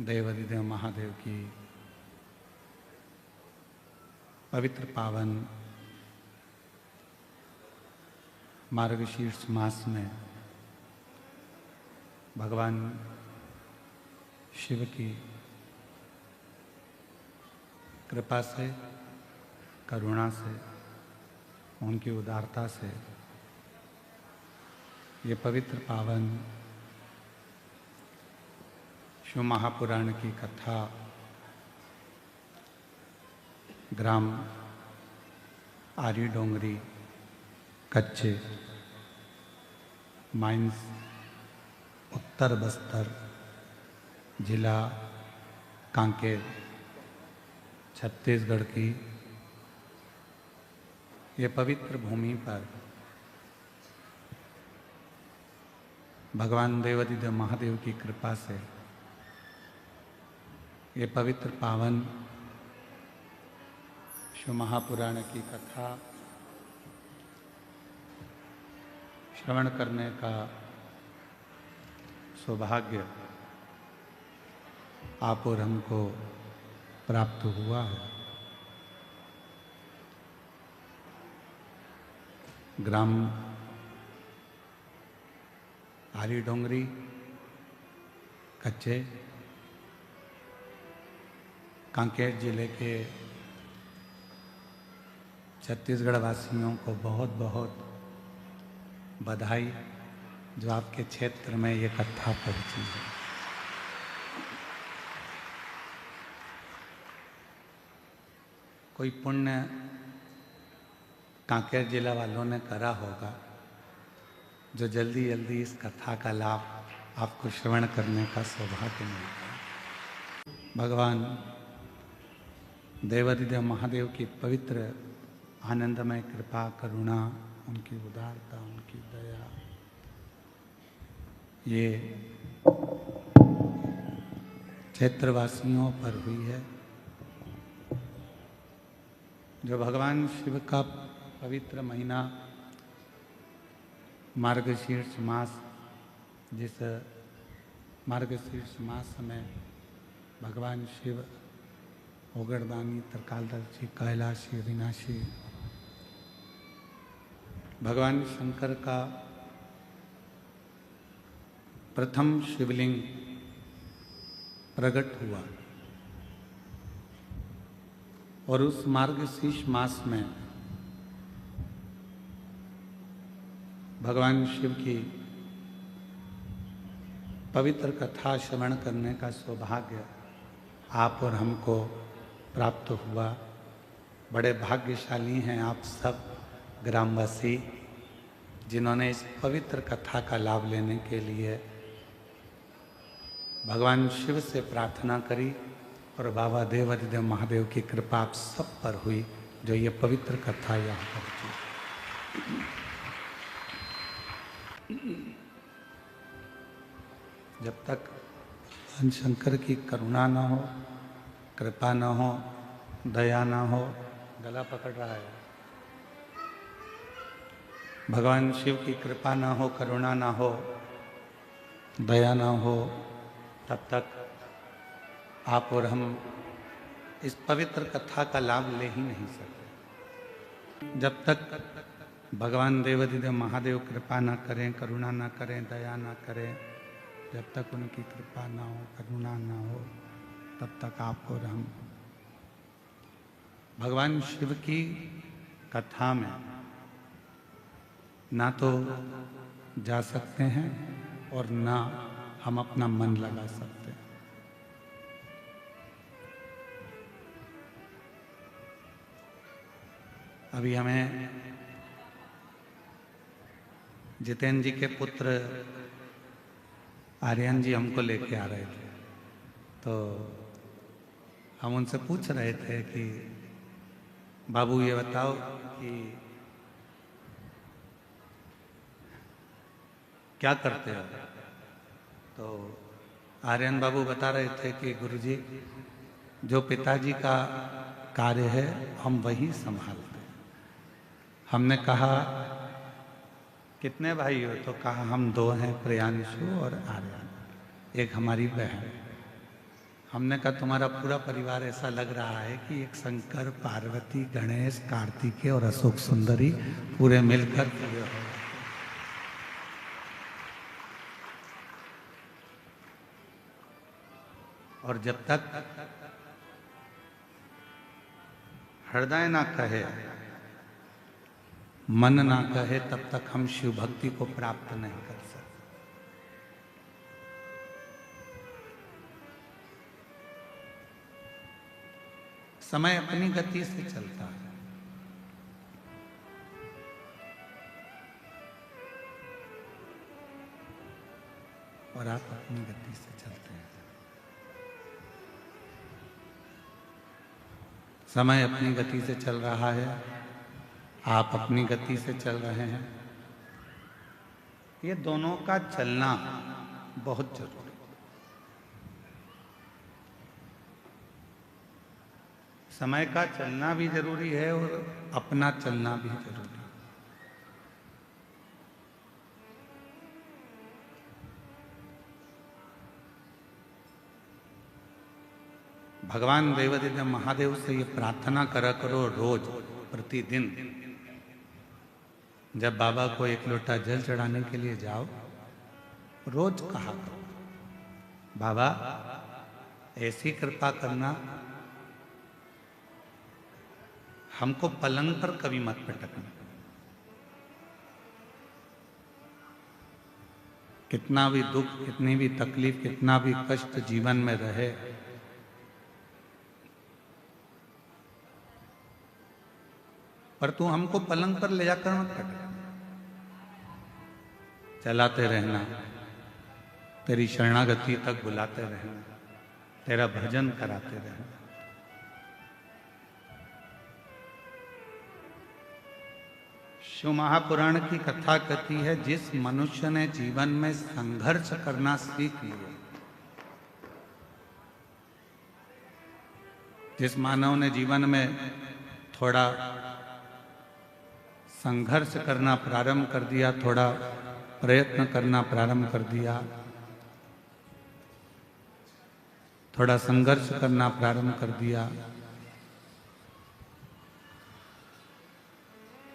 देवाधिदेव महादेव की पवित्र पावन मार्गशीर्ष मास में भगवान शिव की कृपा से, करुणा से, उनकी उदारता से ये पवित्र पावन शिव महापुराण की कथा ग्राम आरी डोंगरी कच्चे माइंस उत्तर बस्तर जिला कांकेर छत्तीसगढ़ की ये पवित्र भूमि पर भगवान देवाधिदेव महादेव की कृपा से ये पवित्र पावन शिव महापुराण की कथा श्रवण करने का सौभाग्य आप और हमको प्राप्त हुआ है। ग्राम आरी डोंगरी कच्चे कांकेर जिले के छत्तीसगढ़ वासियों को बहुत बहुत बधाई जो आपके क्षेत्र में ये कथा पहुंची है। कोई पुण्य कांकेर जिला वालों ने करा होगा जो जल्दी जल्दी इस कथा का लाभ आपको श्रवण करने का सौभाग्य मिलता है। भगवान देवाधिदेव महादेव की पवित्र आनंदमय कृपा, करुणा, उनकी उदारता, उनकी दया, ये क्षेत्रवासियों पर हुई है। जो भगवान शिव का पवित्र महीना मार्गशीर्ष मास, जिस मार्गशीर्ष मास में भगवान शिव ओगरदानी, त्रिकालदर्शी, कैलाशी, अविनाशी भगवान शंकर का प्रथम शिवलिंग प्रकट हुआ और उस मार्गशीर्ष मास में भगवान शिव की पवित्र कथा श्रवण करने का सौभाग्य आप और हमको प्राप्त हुआ। बड़े भाग्यशाली हैं आप सब ग्रामवासी जिन्होंने इस पवित्र कथा का लाभ लेने के लिए भगवान शिव से प्रार्थना करी और बाबा देवाधिदेव महादेव की कृपा आप सब पर हुई जो ये पवित्र कथा यहाँ पर की। जब तक भगवान शंकर की करुणा न हो, कृपा न हो, दया न हो, गला पकड़ रहा है, भगवान शिव की कृपा न हो, करुणा न हो, दया न हो, तब तक आप और हम इस पवित्र कथा का लाभ ले ही नहीं सकते। जब तक भगवान देवाधिदेव महादेव कृपा न करें, करुणा न करें, दया न करें, जब तक उनकी कृपा ना हो, करुणा ना हो, तब तक आप और हम भगवान शिव की कथा में ना तो जा सकते हैं और ना हम अपना मन लगा सकते हैं। अभी हमें जितेंद्र जी के पुत्र आर्यन जी हमको लेके आ रहे थे, तो हम उनसे पूछ रहे थे कि बाबू ये बताओ कि क्या करते हो। तो आर्यन बाबू बता रहे थे कि गुरुजी जो पिताजी का कार्य है हम वही संभालते हैं। हमने कहा कितने भाई हो, तो कहा हम दो हैं, प्रियांशु और आर्यन, एक हमारी बहन। हमने कहा तुम्हारा पूरा परिवार ऐसा लग रहा है कि एक शंकर, पार्वती, गणेश, कार्तिकेय और अशोक सुंदरी पूरे मिलकर पूरे हो। और जब तक हृदय ना कहे, मन ना कहे, तब तक हम शिव भक्ति को प्राप्त नहीं कर सकते। समय अपनी गति से चलता है और आप अपनी गति से चलते हैं। समय अपनी गति से चल रहा है, आप अपनी गति से चल रहे हैं। ये दोनों का चलना बहुत जरूरी है। समय का चलना भी जरूरी है और अपना चलना भी जरूरी है। भगवान देवादिदेव महादेव से ये प्रार्थना करा करो रोज, प्रतिदिन। जब बाबा को एक लोटा जल चढ़ाने के लिए जाओ, रोज कहा करो, बाबा ऐसी कृपा करना, हमको पलंग पर कभी मत पटकना। कितना भी दुख, कितनी भी तकलीफ, कितना भी कष्ट जीवन में रहे, पर तू हमको पलंग पर ले जाकर मत पटक। चलाते रहना, तेरी शरणागति तक बुलाते रहना, तेरा भजन कराते रहना। शिव महापुराण की कथा कहती है, जिस मनुष्य ने जीवन में संघर्ष करना सीख लिया, जिस मानव ने जीवन में थोड़ा संघर्ष करना प्रारंभ कर दिया, थोड़ा प्रयत्न करना प्रारंभ कर दिया, थोड़ा संघर्ष करना प्रारंभ कर दिया,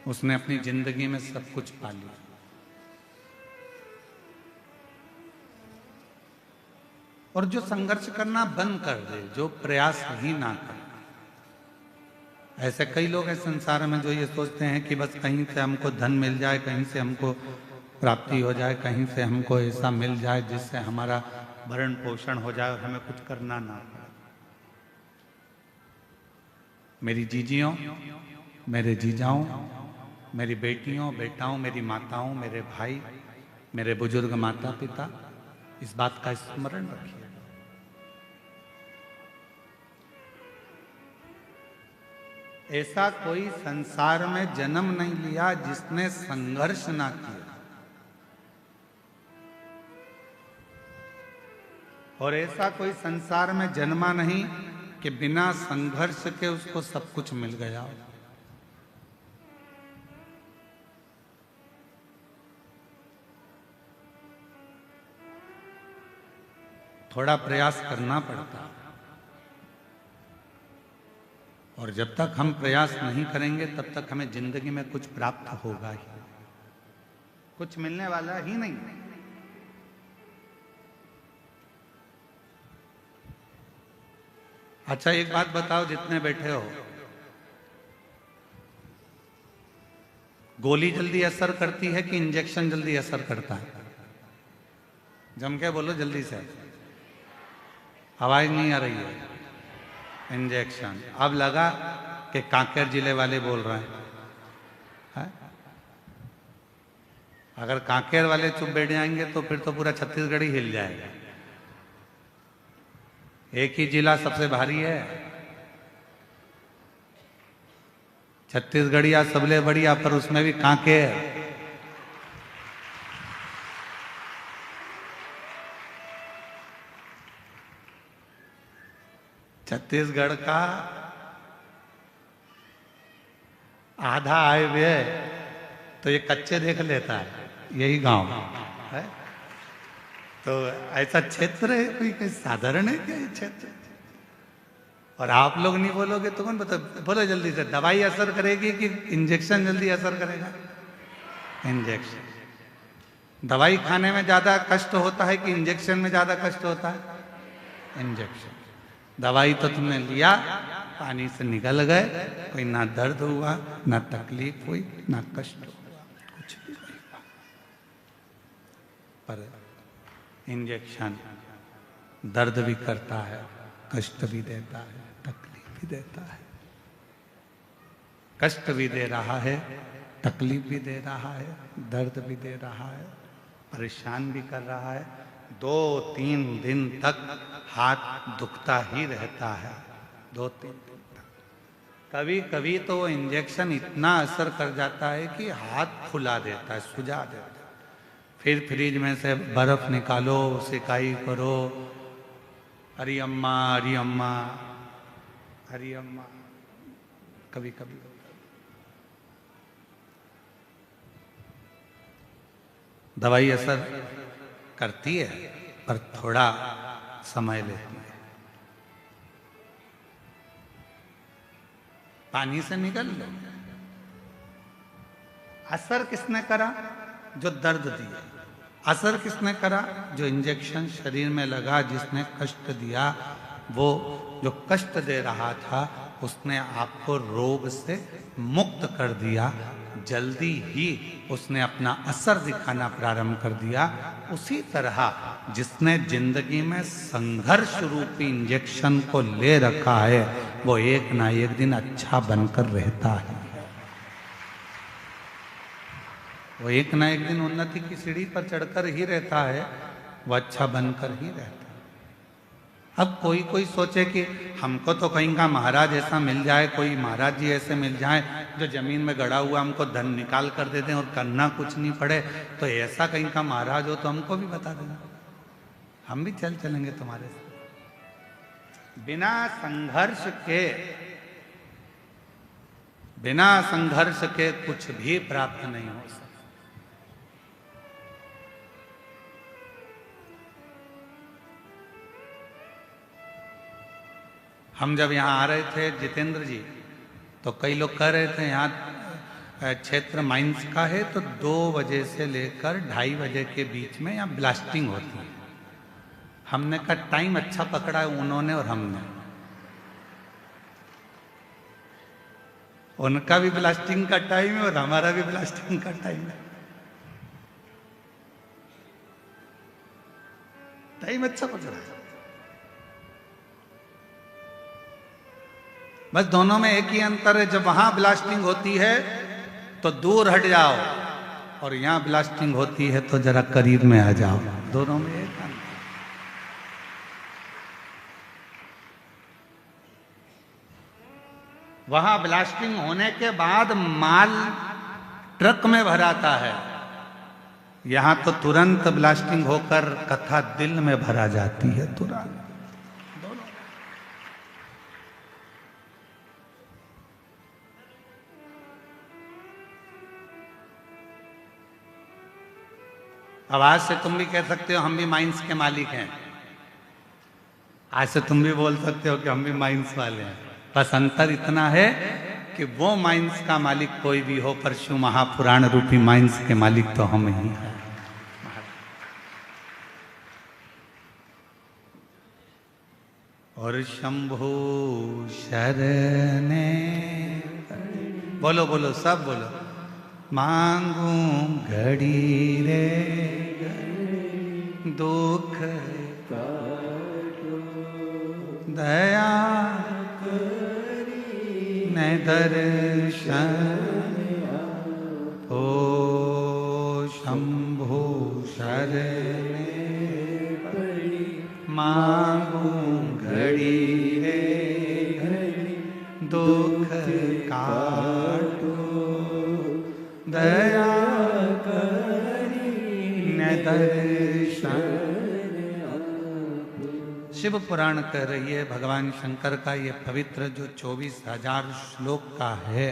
उसने अपनी जिंदगी में सब कुछ पा लिया। और जो संघर्ष करना बंद कर दे, जो प्रयास ही ना करे, ऐसे कई लोग हैं संसार में जो ये सोचते हैं कि बस कहीं से हमको धन मिल जाए, कहीं से हमको प्राप्ति हो जाए, कहीं से हमको ऐसा मिल जाए जिससे हमारा भरण पोषण हो जाए और हमें कुछ करना ना पड़े। मेरी जीजियों, मेरे जीजाओं, मेरी बेटियों, बेटाओं, मेरी माताओं, मेरे भाई, मेरे बुजुर्ग माता पिता, इस बात का स्मरण रखिए। ऐसा कोई संसार में जन्म नहीं लिया जिसने संघर्ष ना किया, और ऐसा कोई संसार में जन्मा नहीं कि बिना संघर्ष के उसको सब कुछ मिल गया। थोड़ा प्रयास करना पड़ता, और जब तक हम प्रयास नहीं करेंगे तब तक हमें जिंदगी में कुछ प्राप्त होगा ही, कुछ मिलने वाला ही नहीं। अच्छा एक बात बताओ, जितने बैठे हो, गोली जल्दी असर करती है कि इंजेक्शन जल्दी असर करता है? जम के बोलो जल्दी से, आवाज नहीं आ रही है। इंजेक्शन। अब लगा कि कांकेर जिले वाले बोल रहे हैं। अगर कांकेर वाले चुप बैठ जाएंगे तो फिर तो पूरा छत्तीसगढ़ ही हिल जाएगा। एक ही जिला सबसे भारी है, छत्तीसगढ़िया सबले बढ़िया, पर उसमें भी कांकेर। छत्तीसगढ़ का आधा आय व्यय तो ये कच्चे देख लेता है, यही गांव है। तो ऐसा क्षेत्र है कोई साधारण है क्या ये क्षेत्र? और आप लोग नहीं बोलोगे तो कौन बता। बोलो जल्दी से, दवाई असर करेगी कि इंजेक्शन जल्दी असर करेगा? इंजेक्शन। दवाई खाने में ज्यादा कष्ट होता है कि इंजेक्शन में ज्यादा कष्ट होता है? इंजेक्शन। दवाई तो तुमने लिया, पानी से निकल गए, कोई ना दर्द हुआ, ना तकलीफ हुई, ना कष्ट हुआ, कुछ भी नहीं हुआ। पर इंजेक्शन दर्द भी करता है, कष्ट भी देता है, तकलीफ भी देता है। कष्ट भी दे रहा है, तकलीफ भी दे रहा है, दर्द भी दे रहा है, परेशान भी कर रहा है। 2-3 दिन तक हाथ दुखता ही रहता है, 2-3 दिन तक। कभी कभी तो वो इंजेक्शन इतना असर कर जाता है कि हाथ फुला देता है, सुझा देता है। फिर फ्रिज में से बर्फ निकालो, सिकाई करो, हरी अम्मा हरी अम्मा हरी अम्मा, कभी कभी दवाई असर करती है पर थोड़ा समय लेती है। पानी से निकल लो। असर किसने करा? जो दर्द दिया। असर किसने करा? जो इंजेक्शन शरीर में लगा, जिसने कष्ट दिया। वो जो कष्ट दे रहा था उसने आपको रोग से मुक्त कर दिया। जल्दी ही उसने अपना असर दिखाना प्रारंभ कर दिया। उसी तरह जिसने जिंदगी में संघर्ष रूपी इंजेक्शन को ले रखा है, वो एक ना एक दिन अच्छा बनकर रहता है। वो एक ना एक दिन उन्नति की सीढ़ी पर चढ़कर ही रहता है, वो अच्छा बनकर ही रहता है। अब कोई कोई सोचे कि हमको तो कहीं का महाराज ऐसा मिल जाए, कोई महाराज जी ऐसे मिल जाए जो जमीन में गड़ा हुआ हमको धन निकाल कर दे दें और करना कुछ नहीं पड़े, तो ऐसा कहीं का महाराज हो तो हमको भी बता देना, हम भी चलेंगे तुम्हारे साथ। बिना संघर्ष के कुछ भी प्राप्त नहीं हो सकता। हम जब यहाँ आ रहे थे जितेंद्र जी, तो कई लोग कह रहे थे यहाँ क्षेत्र माइंस का है, तो 2 बजे से लेकर 2:30 बजे के बीच में यहाँ ब्लास्टिंग होती है। हमने कहा टाइम अच्छा पकड़ा है उन्होंने और हमने। उनका भी ब्लास्टिंग का टाइम है और हमारा भी ब्लास्टिंग का टाइम है। टाइम अच्छा पकड़ा है। बस दोनों में एक ही अंतर है, जब वहां ब्लास्टिंग होती है तो दूर हट जाओ, और यहां ब्लास्टिंग होती है तो जरा करीब में आ जाओ। दोनों में एक अंतर। वहां ब्लास्टिंग होने के बाद माल ट्रक में भराता है, यहां तो तुरंत ब्लास्टिंग होकर कथा दिल में भरा जाती है तुरंत। अब आज से तुम भी कह सकते हो हम भी माइंस के मालिक हैं। आज से तुम भी बोल सकते हो कि हम भी माइंस वाले हैं। बस अंतर इतना है कि वो माइंस का मालिक कोई भी हो, पर शिव महापुराण रूपी माइंस के मालिक तो हम ही हैं। और शंभु शरणे, बोलो बोलो सब बोलो। मांगू घड़ी रे दुख दया न दर्शन ओ शंभु शरणे मांगू घड़ी रे दुख काटो दया करी न दर्शन। शिव पुराण कह रही है भगवान शंकर का ये पवित्र जो 24,000 श्लोक का है,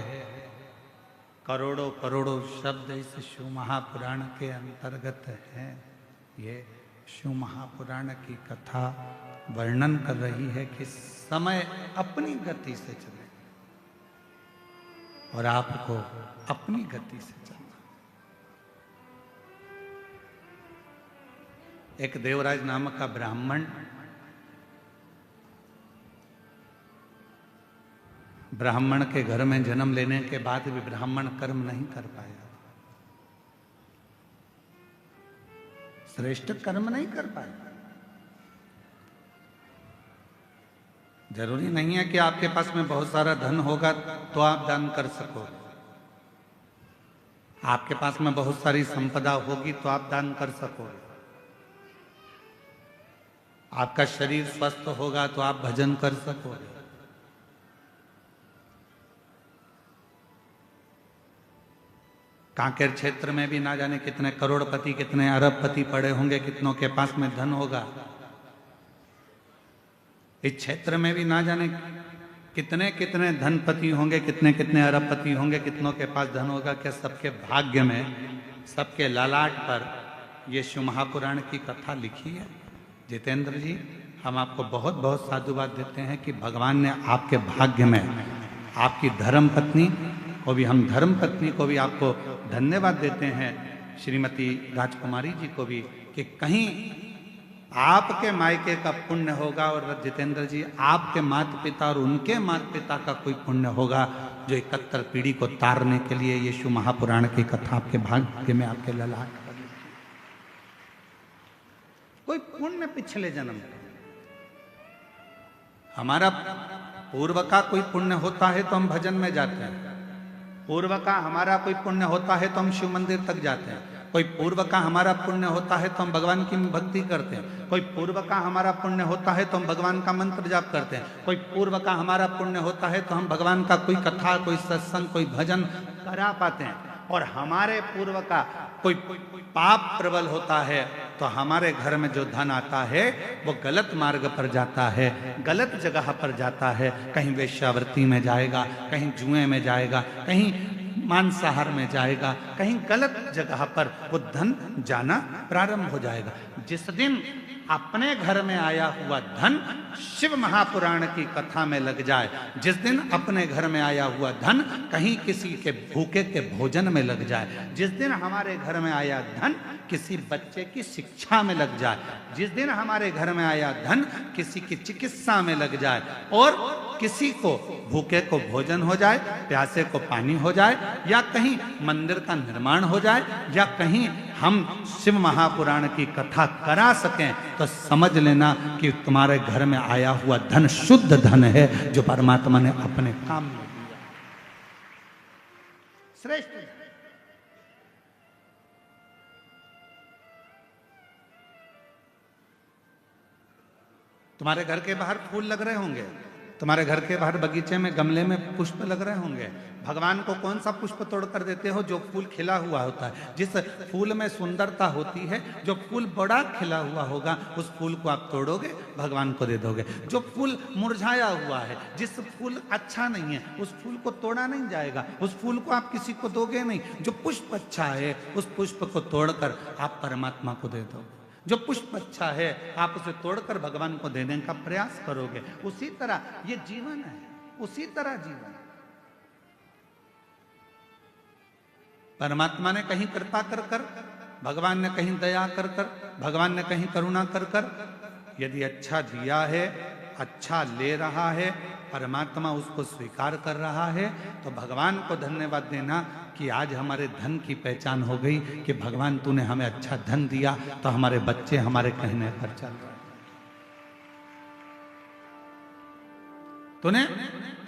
करोड़ों करोड़ों शब्द इस शिव महापुराण के अंतर्गत हैं। ये शिव महापुराण की कथा वर्णन कर रही है कि समय अपनी गति से चले और आपको अपनी गति से चलना। एक देवराज नामक का ब्राह्मण ब्राह्मण के घर में जन्म लेने के बाद भी ब्राह्मण कर्म नहीं कर पाया, श्रेष्ठ कर्म नहीं कर पाया। जरूरी नहीं है कि आपके पास में बहुत सारा धन होगा तो आप दान कर सकोगे, आपके पास में बहुत सारी संपदा होगी तो आप दान कर सकोगे, आपका शरीर स्वस्थ होगा तो आप भजन कर सकोगे। कांकेर क्षेत्र में भी ना जाने कितने करोड़पति कितने अरबपति पड़े होंगे, कितनों के पास में धन होगा। इस क्षेत्र में भी ना जाने कितने कितने धनपति होंगे, कितने कितने अरबपति होंगे, कितनों के पास धन होगा। क्या सबके भाग्य में, सबके ललाट पर ये शिव महापुराण की कथा लिखी है? जितेंद्र जी, हम आपको बहुत बहुत साधुवाद देते हैं कि भगवान ने आपके भाग्य में आपकी धर्म पत्नी को भी, हम धर्म पत्नी को भी आपको धन्यवाद देते हैं, श्रीमती राजकुमारी जी को भी, कि कहीं आपके मायके का पुण्य होगा और जितेंद्र जी आपके माता पिता और उनके माता पिता का कोई पुण्य होगा जो 71 पीढ़ी को तारने के लिए ये शिव महापुराण की कथा आपके भाग्य में, आपके ललाट पर कोई पुण्य पिछले जन्म का। हमारा पूर्व का कोई पुण्य होता है तो हम भजन में जाते हैं, पूर्व का हमारा कोई पुण्य होता है तो हम शिव मंदिर तक जाते हैं, कोई पूर्व का हमारा पुण्य होता है तो हम भगवान की भक्ति करते हैं, कोई पूर्व का हमारा पुण्य होता है तो हम भगवान का मंत्र जाप करते हैं, कोई पूर्व का हमारा पुण्य होता है तो हम भगवान का कोई कथा, कोई सत्संग, कोई भजन करा पाते हैं। और हमारे पूर्व का कोई पाप प्रबल होता है तो हमारे घर में जो धन आता है वो गलत मार्ग पर जाता है, गलत जगह पर जाता है, कहीं वेश्यावृत्ति में जाएगा, कहीं जुए में जाएगा, कहीं मांसाहार में जाएगा, कहीं गलत जगह पर वो धन जाना प्रारंभ हो जाएगा। जिस दिन अपने घर में आया हुआ धन शिव महापुराण की कथा में लग जाए, जिस दिन अपने घर में आया हुआ धन कहीं किसी के भूखे के भोजन में लग जाए, जिस दिन हमारे घर में आया धन किसी बच्चे की शिक्षा में लग जाए, जिस दिन हमारे घर में आया धन किसी की चिकित्सा में लग जाए और किसी को भूखे को भोजन हो जाए, प्यासे को पानी हो जाए, या कहीं मंदिर का निर्माण हो जाए, या कहीं हम शिव महापुराण की कथा करा सकें, तो समझ लेना कि तुम्हारे घर में आया हुआ धन शुद्ध धन है जो परमात्मा ने अपने काम में दिया, श्रेष्ठ। तुम्हारे घर के बाहर फूल लग रहे होंगे, तुम्हारे घर के बाहर बगीचे में गमले में पुष्प लग रहे होंगे। भगवान को कौन सा पुष्प तोड़ कर देते हो? जो फूल खिला हुआ होता है। जिस फूल में सुंदरता होती है, जो फूल बड़ा खिला हुआ होगा, उस फूल को आप तोड़ोगे, भगवान को दे दोगे। जो फूल मुरझाया हुआ है, जिस फूल अच्छा नहीं है, उस फूल को तोड़ा नहीं जाएगा, उस फूल को आप किसी को दोगे नहीं। जो पुष्प अच्छा है, उस पुष्प को तोड़कर आप परमात्मा को दे दोगे। जो पुष्प अच्छा है, आप उसे तोड़कर भगवान को देने का प्रयास करोगे। उसी तरह ये जीवन है, उसी तरह जीवन। परमात्मा ने कहीं कृपा कर कर, भगवान ने कहीं दया कर कर, भगवान ने कहीं करुणा कर कर, यदि अच्छा दिया है, अच्छा ले रहा है, परमात्मा उसको स्वीकार कर रहा है, तो भगवान को धन्यवाद देना कि आज हमारे धन की पहचान हो गई कि भगवान तूने हमें अच्छा धन दिया तो हमारे बच्चे हमारे कहने पर चल रहे हैं। तूने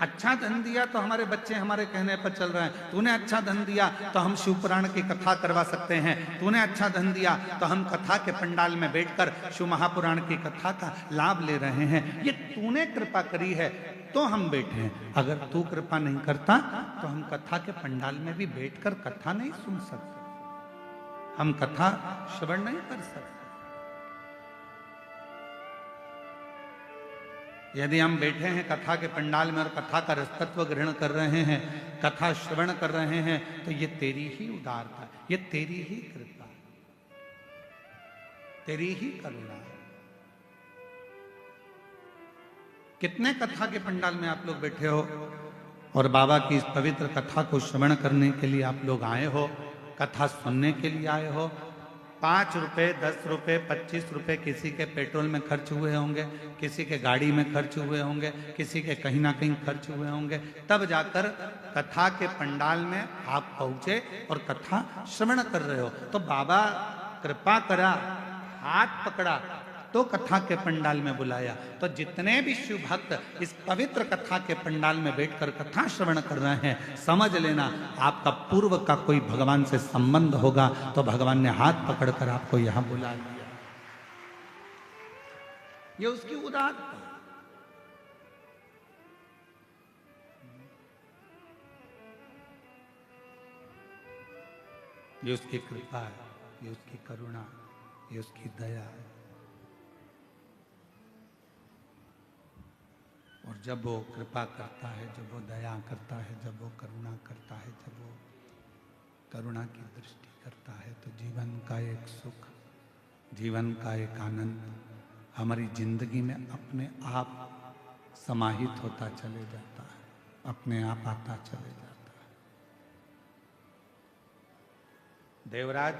अच्छा धन दिया तो हमारे बच्चे हमारे कहने पर चल रहे हैं। तूने अच्छा धन दिया तो हम शिव पुराण की कथा करवा सकते हैं। तूने अच्छा धन दिया तो हम कथा के पंडाल में बैठकर शिव महापुराण की कथा का लाभ ले रहे हैं। ये तूने कृपा करी है तो हम बैठे हैं। अगर तू कृपा नहीं करता तो हम कथा के पंडाल में भी बैठकर कथा नहीं सुन सकते, हम कथा श्रवण नहीं कर सकते। यदि हम बैठे हैं कथा के पंडाल में और कथा का रसतत्व ग्रहण कर रहे हैं, कथा श्रवण कर रहे हैं, तो ये तेरी ही उदारता, ये तेरी ही कृपा, तेरी ही करुणा। कितने कथा के पंडाल में आप लोग बैठे हो और बाबा की इस पवित्र कथा को श्रवण करने के लिए आप लोग आए हो, कथा सुनने के लिए आए हो। 5 रुपए, 10 रुपए, 25 रुपए किसी के पेट्रोल में खर्च हुए होंगे, किसी के गाड़ी में खर्च हुए होंगे, किसी के कहीं ना कहीं खर्च हुए होंगे, तब जाकर कथा के पंडाल में आप पहुंचे और कथा श्रवण कर रहे हो। तो बाबा कृपा करा, हाथ पकड़ा तो कथा के पंडाल में बुलाया। तो जितने भी शिव भक्त इस पवित्र कथा के पंडाल में बैठकर कथा श्रवण कर रहे हैं, समझ लेना आपका पूर्व का कोई भगवान से संबंध होगा, तो भगवान ने हाथ पकड़कर आपको यहां बुला लिया। ये उसकी उदारता, ये उसकी कृपा है, ये उसकी करुणा, ये उसकी दया है। और जब वो कृपा करता है, जब वो दया करता है, जब वो करुणा करता है, जब वो करुणा की दृष्टि करता है, तो जीवन का एक सुख, जीवन का एक आनंद हमारी जिंदगी में अपने आप समाहित होता चले जाता है, अपने आप आता चले जाता है। देवराज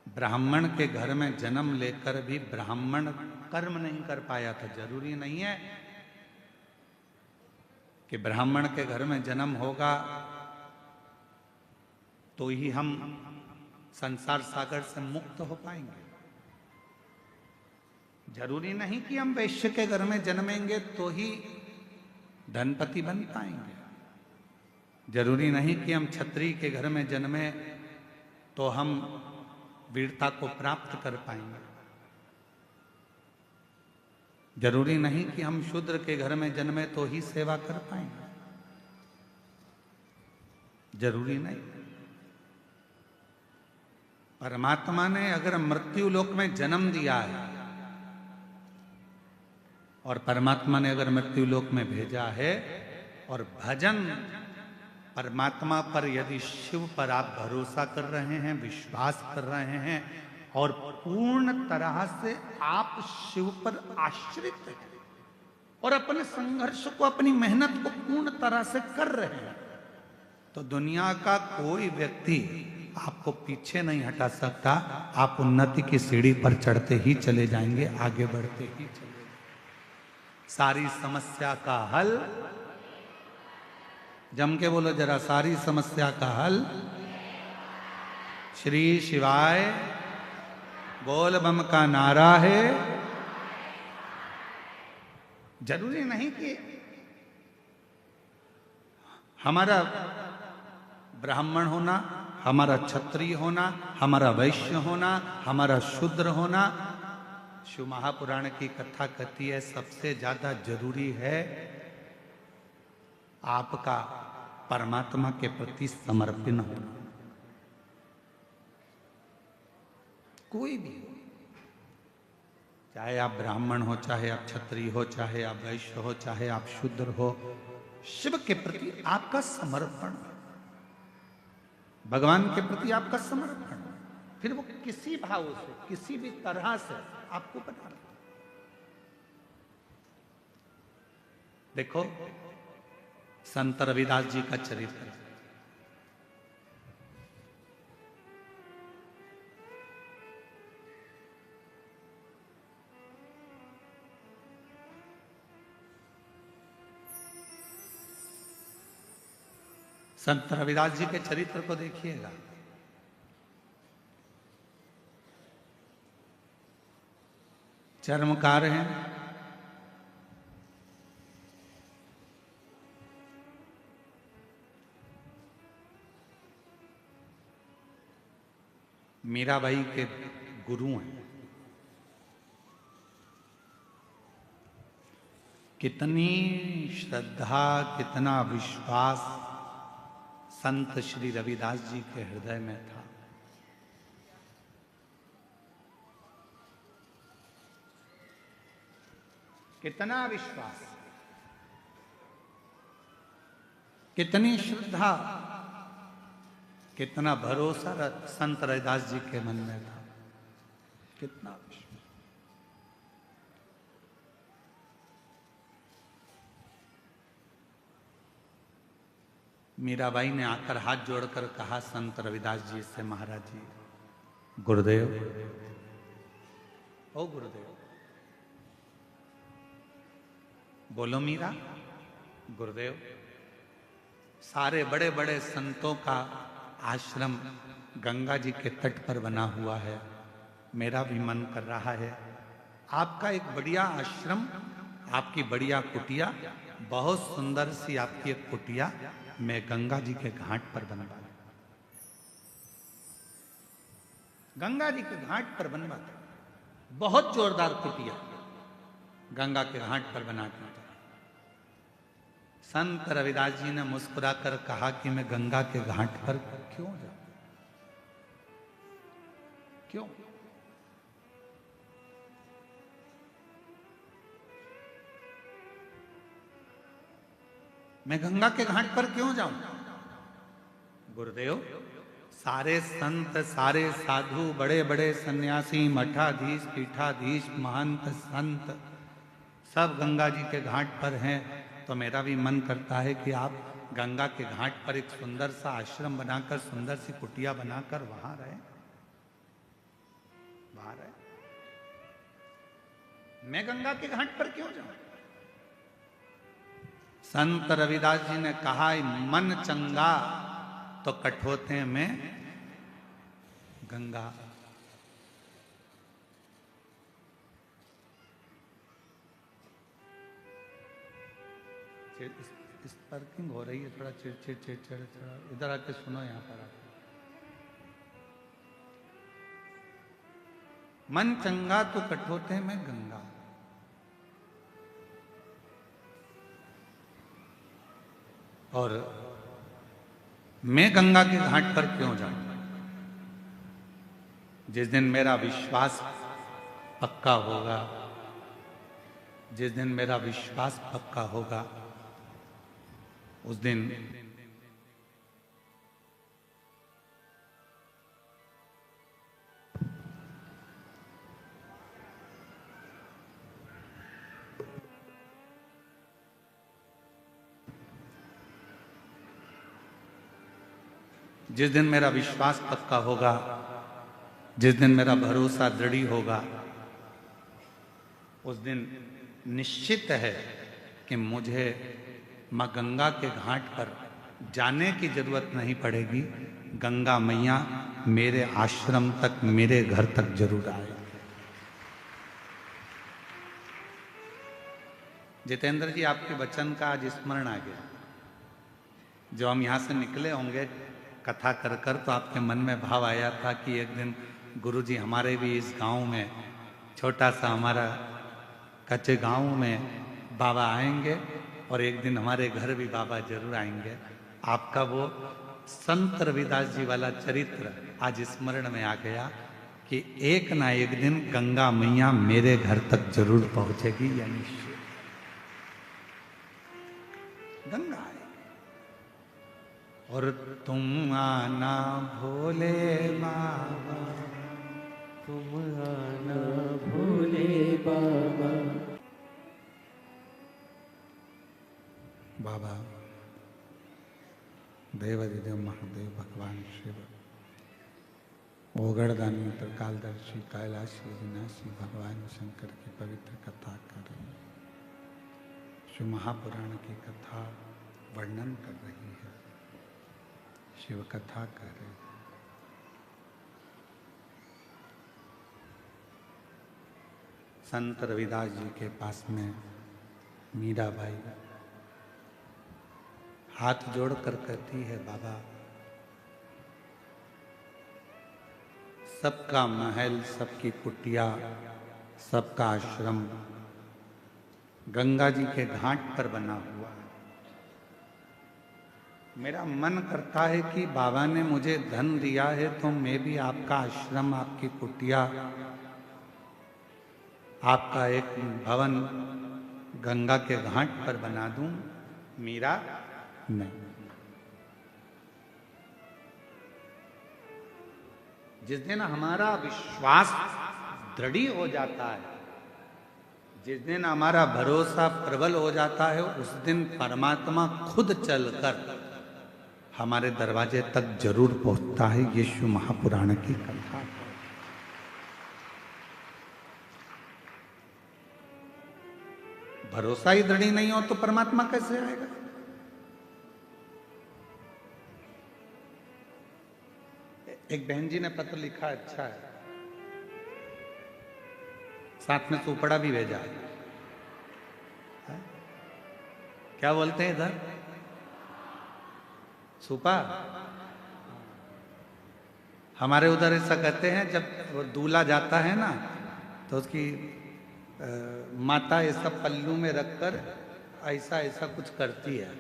ब्राह्मण के घर में जन्म लेकर भी ब्राह्मण कर्म नहीं कर पाया था। जरूरी नहीं है कि ब्राह्मण के घर में जन्म होगा तो ही हम संसार सागर से मुक्त हो पाएंगे। जरूरी नहीं कि हम वैश्य के घर में जन्मेंगे तो ही धनपति बन पाएंगे। जरूरी नहीं कि हम क्षत्रिय के घर में जन्मे तो हम वीरता को प्राप्त कर पाएंगे। जरूरी नहीं कि हम शूद्र के घर में जन्मे तो ही सेवा कर पाएंगे। जरूरी नहीं। परमात्मा ने अगर मृत्यु लोक में जन्म दिया है और परमात्मा ने अगर मृत्यु लोक में भेजा है, और भजन परमात्मा पर, यदि शिव पर आप भरोसा कर रहे हैं, विश्वास कर रहे हैं और पूर्ण तरह से आप शिव पर आश्रित हैं और अपने संघर्ष को, अपनी मेहनत को पूर्ण तरह से कर रहे हैं, तो दुनिया का कोई व्यक्ति आपको पीछे नहीं हटा सकता। आप उन्नति की सीढ़ी पर चढ़ते ही चले जाएंगे, आगे बढ़ते ही चले। सारी समस्या का हल, जम के बोलो जरा, सारी समस्या का हल श्री शिवाय बोल बम का नारा है। जरूरी नहीं कि हमारा ब्राह्मण होना, हमारा क्षत्रिय होना, हमारा वैश्य होना, हमारा शूद्र होना। शिव महापुराण की कथा कहती है सबसे ज्यादा जरूरी है आपका परमात्मा के प्रति समर्पण होना। कोई भी हो, चाहे आप ब्राह्मण हो, चाहे आप क्षत्रिय हो, चाहे आप वैश्य हो, चाहे आप शूद्र हो, शिव के प्रति आपका समर्पण, भगवान के प्रति आपका समर्पण, फिर वो किसी भाव से, किसी भी तरह से आपको बना। देखो संत रविदास जी का चरित्र, संत रविदास जी के चरित्र को देखिएगा। चर्मकार हैं, मीराबाई के गुरु हैं। कितनी श्रद्धा, कितना विश्वास संत श्री रविदास जी के हृदय में था। कितना विश्वास, कितनी श्रद्धा, कितना भरोसा संत रविदास जी के मन में था। कितना विश्वास। मीराबाई ने आकर हाथ जोड़कर कहा संत रविदास जी से, महाराज जी, गुरुदेव, ओ गुरुदेव, बोलो मीरा। गुरुदेव, सारे बड़े बड़े संतों का आश्रम गंगा जी के तट पर बना हुआ है, मेरा भी मन कर रहा है आपका एक बढ़िया आश्रम, आपकी बढ़िया कुटिया, बहुत सुंदर सी आपकी एक कुटिया मैं गंगा जी के घाट पर बनवा दूं। गंगा जी के घाट पर बनवा दूं, बहुत जोरदार कुटिया गंगा के घाट पर बना दूं। संत रविदास जी ने मुस्कुराकर कहा कि मैं गंगा के घाट पर क्यों जाऊं? क्यों? मैं गंगा के घाट पर क्यों जाऊं? गुरुदेव, सारे संत, सारे साधु, बड़े बड़े सन्यासी, मठाधीश, पीठाधीश, महंत, संत सब गंगा जी के घाट पर हैं, तो मेरा भी मन करता है कि आप गंगा के घाट पर एक सुंदर सा आश्रम बनाकर, सुंदर सी कुटिया बनाकर वहां रहे, वहां रहे। मैं गंगा के घाट पर क्यों जाऊं? संत रविदास जी ने कहा, मन चंगा तो कठोते में गंगा। इस पार्किंग हो रही है, थोड़ा चिड़चिड़ चिड़चिड़, थोड़ा इधर आके सुनो, यहां पर आके। मन चंगा तो कठोते में गंगा। और मैं गंगा के घाट पर क्यों जाऊं? जिस दिन मेरा विश्वास पक्का होगा, जिस दिन मेरा विश्वास पक्का होगा, उस दिन जिस दिन मेरा विश्वास पक्का होगा, जिस दिन मेरा भरोसा दृढ़ होगा, उस दिन निश्चित है कि मुझे मां गंगा के घाट पर जाने की जरूरत नहीं पड़ेगी। गंगा मैया मेरे आश्रम तक, मेरे घर तक जरूर आए। जितेंद्र जी, आपके वचन का आज स्मरण आ गया। जो हम यहां से निकले होंगे कथा कर कर, तो आपके मन में भाव आया था कि एक दिन गुरुजी हमारे भी इस गांव में, छोटा सा हमारा कच्चे गांव में बाबा आएंगे, और एक दिन हमारे घर भी बाबा जरूर आएंगे। आपका वो संत रविदास जी वाला चरित्र आज स्मरण में आ गया कि एक ना एक दिन गंगा मैया मेरे घर तक जरूर पहुंचेगी, या निश्चय गंगा है। और तुम आना भोले बाबा, तुम आना भोले बाबा। बाबा देवाधिदेव महादेव भगवान शिव, ओगड़दानी त्रिकालदर्शी कैलाशी विनाशी भगवान शंकर की पवित्र कथा कर रही है। शिव महापुराण की कथा वर्णन कर रही है, शिव कथा कर रही है। संत रविदास जी के पास में मीराबाई हाथ जोड़कर कहती है, बाबा, सबका महल, सबकी कुटिया, सबका आश्रम गंगा जी के घाट पर बना हुआ है। मेरा मन करता है कि बाबा ने मुझे धन दिया है, तो मैं भी आपका आश्रम, आपकी कुटिया, आपका एक भवन गंगा के घाट पर बना दूं। मीरा, नहीं। जिस दिन हमारा विश्वास दृढ़ हो जाता है, जिस दिन हमारा भरोसा प्रबल हो जाता है, उस दिन परमात्मा खुद चलकर हमारे दरवाजे तक जरूर पहुंचता है ये शिव महापुराण की कथा। भरोसा ही दृढ़ नहीं हो तो परमात्मा कैसे आएगा? एक बहन जी ने पत्र लिखा, अच्छा है, साथ में सुपड़ा भी भेजा है। क्या बोलते हैं इधर? सुपा। हमारे उधर ऐसा कहते हैं, जब वो दूल्हा जाता है ना तो उसकी माता ऐसा पल्लू में रखकर ऐसा ऐसा कुछ करती है,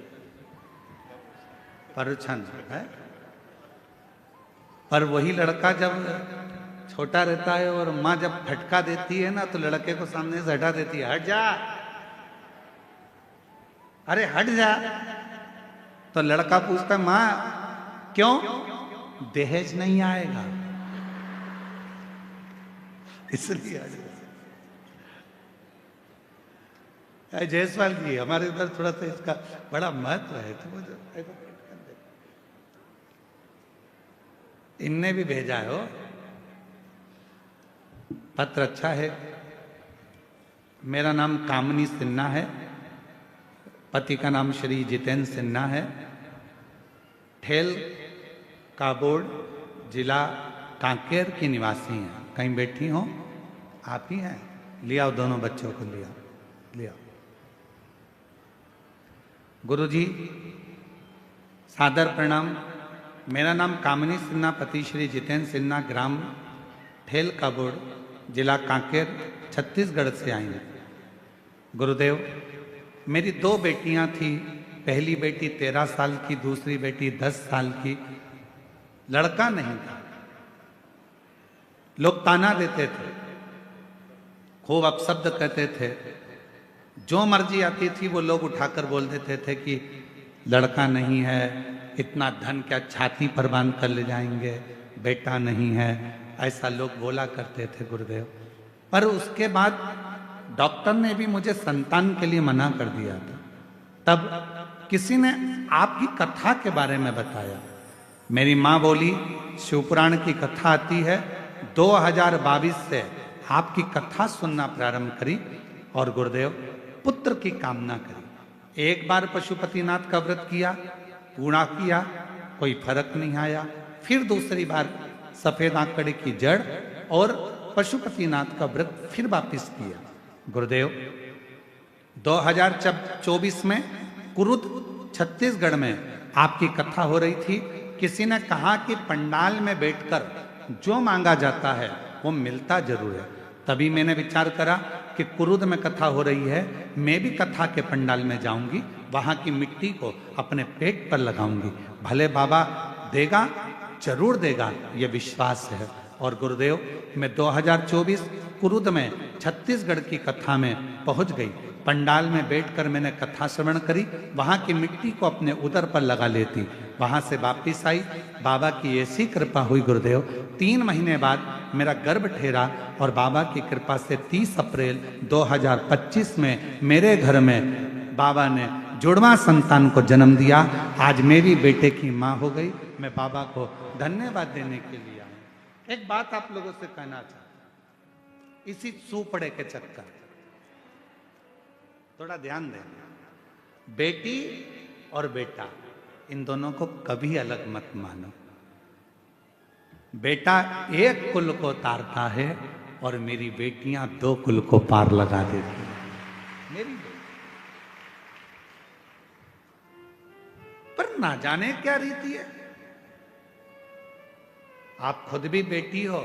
परुछन है। पर वही लड़का जब छोटा रहता है और माँ जब फटका देती है ना तो लड़के को सामने से हटा देती है, हट जा, अरे हट जा। तो लड़का पूछता है, माँ क्यों? दहेज नहीं आएगा इसलिए। जायसवाल जी, हमारे उधर थोड़ा सा इसका बड़ा महत्व है, तो मुझे इनने भी भेजा है हो पत्र, अच्छा है। मेरा नाम कामनी सिन्हा है, पति का नाम श्री जितेंद्र सिन्हा है, ठेल काबोड़ जिला कांकेर की निवासी हैं। कहीं बैठी हो? आप ही हैं? लिया दोनों बच्चों को, लिया लिया। गुरुजी सादर प्रणाम। मेरा नाम कामनी सिन्हा, पति श्री जितेंद्र सिन्हा, ग्राम ठेल काबोड़ जिला कांकेर छत्तीसगढ़ से आई हैं। गुरुदेव, मेरी 2 बेटियां थी। पहली बेटी 13 साल की, दूसरी बेटी 10 साल की। लड़का नहीं था। लोग ताना देते थे, खूब अपशब्द कहते थे, जो मर्जी आती थी वो लोग उठाकर बोल देते थे कि लड़का नहीं है, इतना धन क्या छाती पर बांध कर ले जाएंगे, बेटा नहीं है, ऐसा लोग बोला करते थे गुरुदेव। पर उसके बाद डॉक्टर ने भी मुझे संतान के लिए मना कर दिया था। तब किसी ने आपकी कथा के बारे में बताया। मेरी माँ बोली, शिवपुराण की कथा आती है, 2022 से आपकी कथा सुनना प्रारंभ करी और गुरुदेव पुत्र की कामना करी। एक बार पशुपतिनाथ का व्रत किया, पूरा किया, कोई फर्क नहीं आया। फिर दूसरी बार सफेद आंकड़े की जड़ और पशुपतिनाथ का व्रत फिर वापिस किया। गुरुदेव 2024 में कुरुद छत्तीसगढ़ में आपकी कथा हो रही थी। किसी ने कहा कि पंडाल में बैठकर जो मांगा जाता है वो मिलता जरूर है। तभी मैंने विचार करा कि कुरुद में कथा हो रही है, मैं भी कथा के पंडाल में जाऊंगी, वहां की मिट्टी को अपने पेट पर लगाऊंगी, भले बाबा देगा, जरूर देगा, ये विश्वास है। और गुरुदेव मैं 2024 कुरुद में छत्तीसगढ़ की कथा में पहुंच गई। पंडाल में बैठकर मैंने कथा श्रवण करी, वहां की मिट्टी को अपने उदर पर लगा लेती, वहां से वापिस आई। बाबा की ऐसी कृपा हुई गुरुदेव, 3 महीने बाद मेरा गर्भ ठहरा और बाबा की कृपा से 30 अप्रैल 2025 में मेरे घर में बाबा ने जुड़वा संतान को जन्म दिया। आज मेरी बेटे की माँ हो गई। मैं बाबा को धन्यवाद देने के लिए आया। एक बात आप लोगों से कहना चाहता हूं, इसी सुपड़े के चक्कर, थोड़ा ध्यान दें, बेटी और बेटा इन दोनों को कभी अलग मत मानो। बेटा एक कुल को तारता है और मेरी बेटियां 2 कुल को पार लगा देती हैं। मेरी पर ना जाने क्या रीति है। आप खुद भी बेटी हो,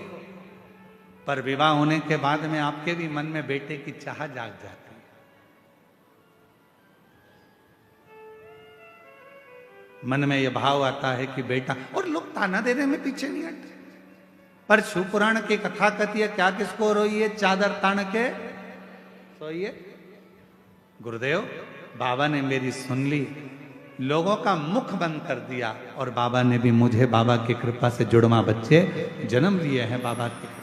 पर विवाह होने के बाद में आपके भी मन में बेटे की चाह जाग जाती है। मन में यह भाव आता है कि बेटा, और लोग ताना देने में पीछे नहीं हटते। पर शिवपुराण की कथा कहती है, क्या किसको रोइए, चादर तान के सोइए। गुरुदेव बाबा ने मेरी सुन ली, लोगों का मुख बंद कर दिया, और बाबा ने भी मुझे बाबा की कृपा से जुड़वा बच्चे जन्म लिए हैं। बाबा की कृपा।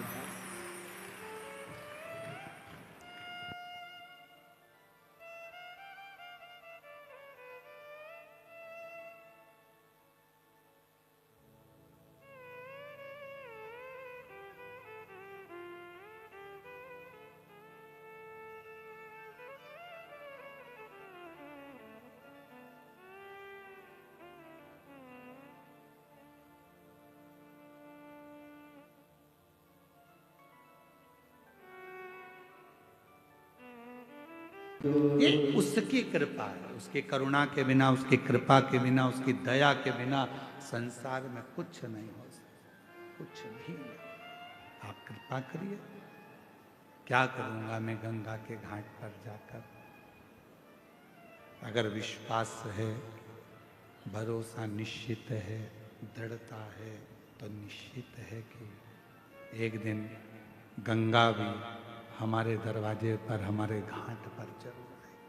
ये उसकी कृपा है। उसकी करुणा के बिना, उसकी कृपा के बिना, उसकी दया के बिना संसार में कुछ नहीं हो सकता, कुछ भी नहीं। आप कृपा करिए। क्या करूंगा मैं गंगा के घाट पर जाकर? अगर विश्वास है, भरोसा निश्चित है, दृढ़ता है, तो निश्चित है कि एक दिन गंगा भी हमारे दरवाजे पर, हमारे घाट पर जरूर आएगी।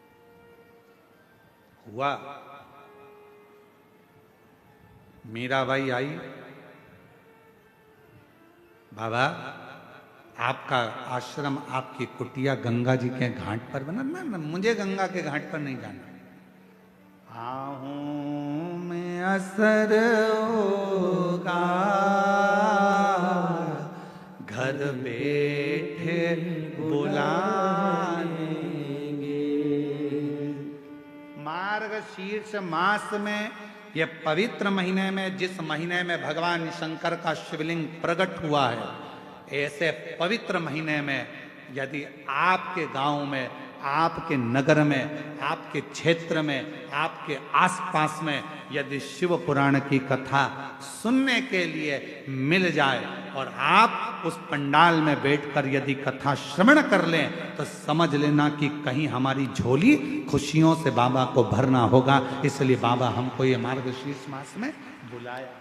हुआ। मीराबाई आई, बाबा आपका आश्रम, आपकी कुटिया गंगा जी के घाट पर बना। ना, मुझे गंगा के घाट पर नहीं जाना। आहूं में असर होगा, घर बैठे बुलाएंगे। मार्गशीर्ष मास में, ये पवित्र महीने में, जिस महीने में भगवान शंकर का शिवलिंग प्रकट हुआ है, ऐसे पवित्र महीने में यदि आपके गांव में, आपके नगर में, आपके क्षेत्र में, आपके आसपास में यदि शिव पुराण की कथा सुनने के लिए मिल जाए और आप उस पंडाल में बैठकर यदि कथा श्रवण कर लें, तो समझ लेना कि कहीं हमारी झोली खुशियों से बाबा को भरना होगा। इसलिए बाबा हमको ये मार्गशीर्ष मास में बुलाया।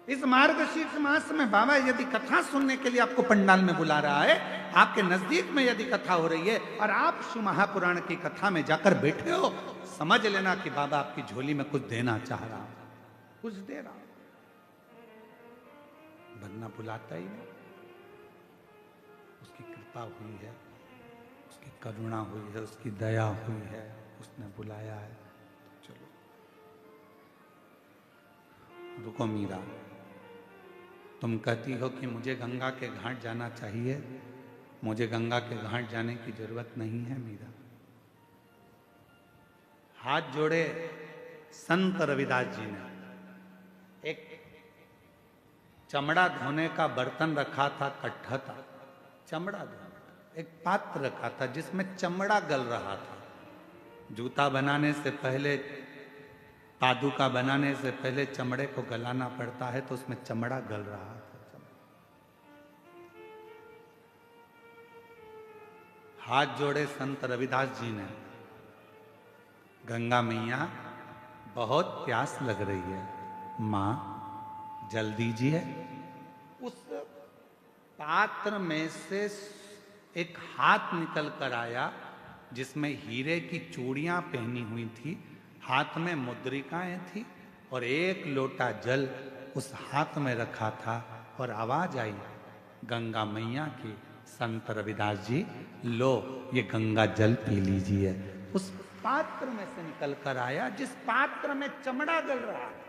इस मार्गशीर्ष मास में बाबा यदि कथा सुनने के लिए आपको पंडाल में बुला रहा है, आपके नजदीक में यदि कथा हो रही है और आप शिव महापुराण की कथा में जाकर बैठे हो, समझ लेना कि बाबा आपकी झोली में कुछ देना चाह रहा है, कुछ दे रहा, वरना बुलाता ही नहीं। उसकी कृपा हुई है, उसकी करुणा हुई है, उसकी दया हुई है, उसने बुलाया है। चलो रुको मीरा, तुम कहती हो कि मुझे गंगा के घाट जाना चाहिए। मुझे गंगा के घाट जाने की जरूरत नहीं है मीरा। हाथ जोड़े संत रविदास जी ने। एक चमड़ा धोने का बर्तन रखा था, कट्ठा था, चमड़ा धोने, एक पात्र रखा था जिसमें चमड़ा गल रहा था। जूता बनाने से पहले, पादुका बनाने से पहले चमड़े को गलाना पड़ता है, तो उसमें चमड़ा गल रहा था। हाथ जोड़े संत रविदास जी ने, गंगा मैया बहुत प्यास लग रही है, मां जल दीजिए। उस पात्र में से एक हाथ निकल कर आया जिसमें हीरे की चूड़ियां पहनी हुई थी, हाथ में मुद्रिकाएं थी और एक लोटा जल उस हाथ में रखा था। और आवाज आई गंगा मैया की, संत रविदास जी लो ये गंगा जल पी लीजिए। उस पात्र में से निकल कर आया जिस पात्र में चमड़ा गल रहा है।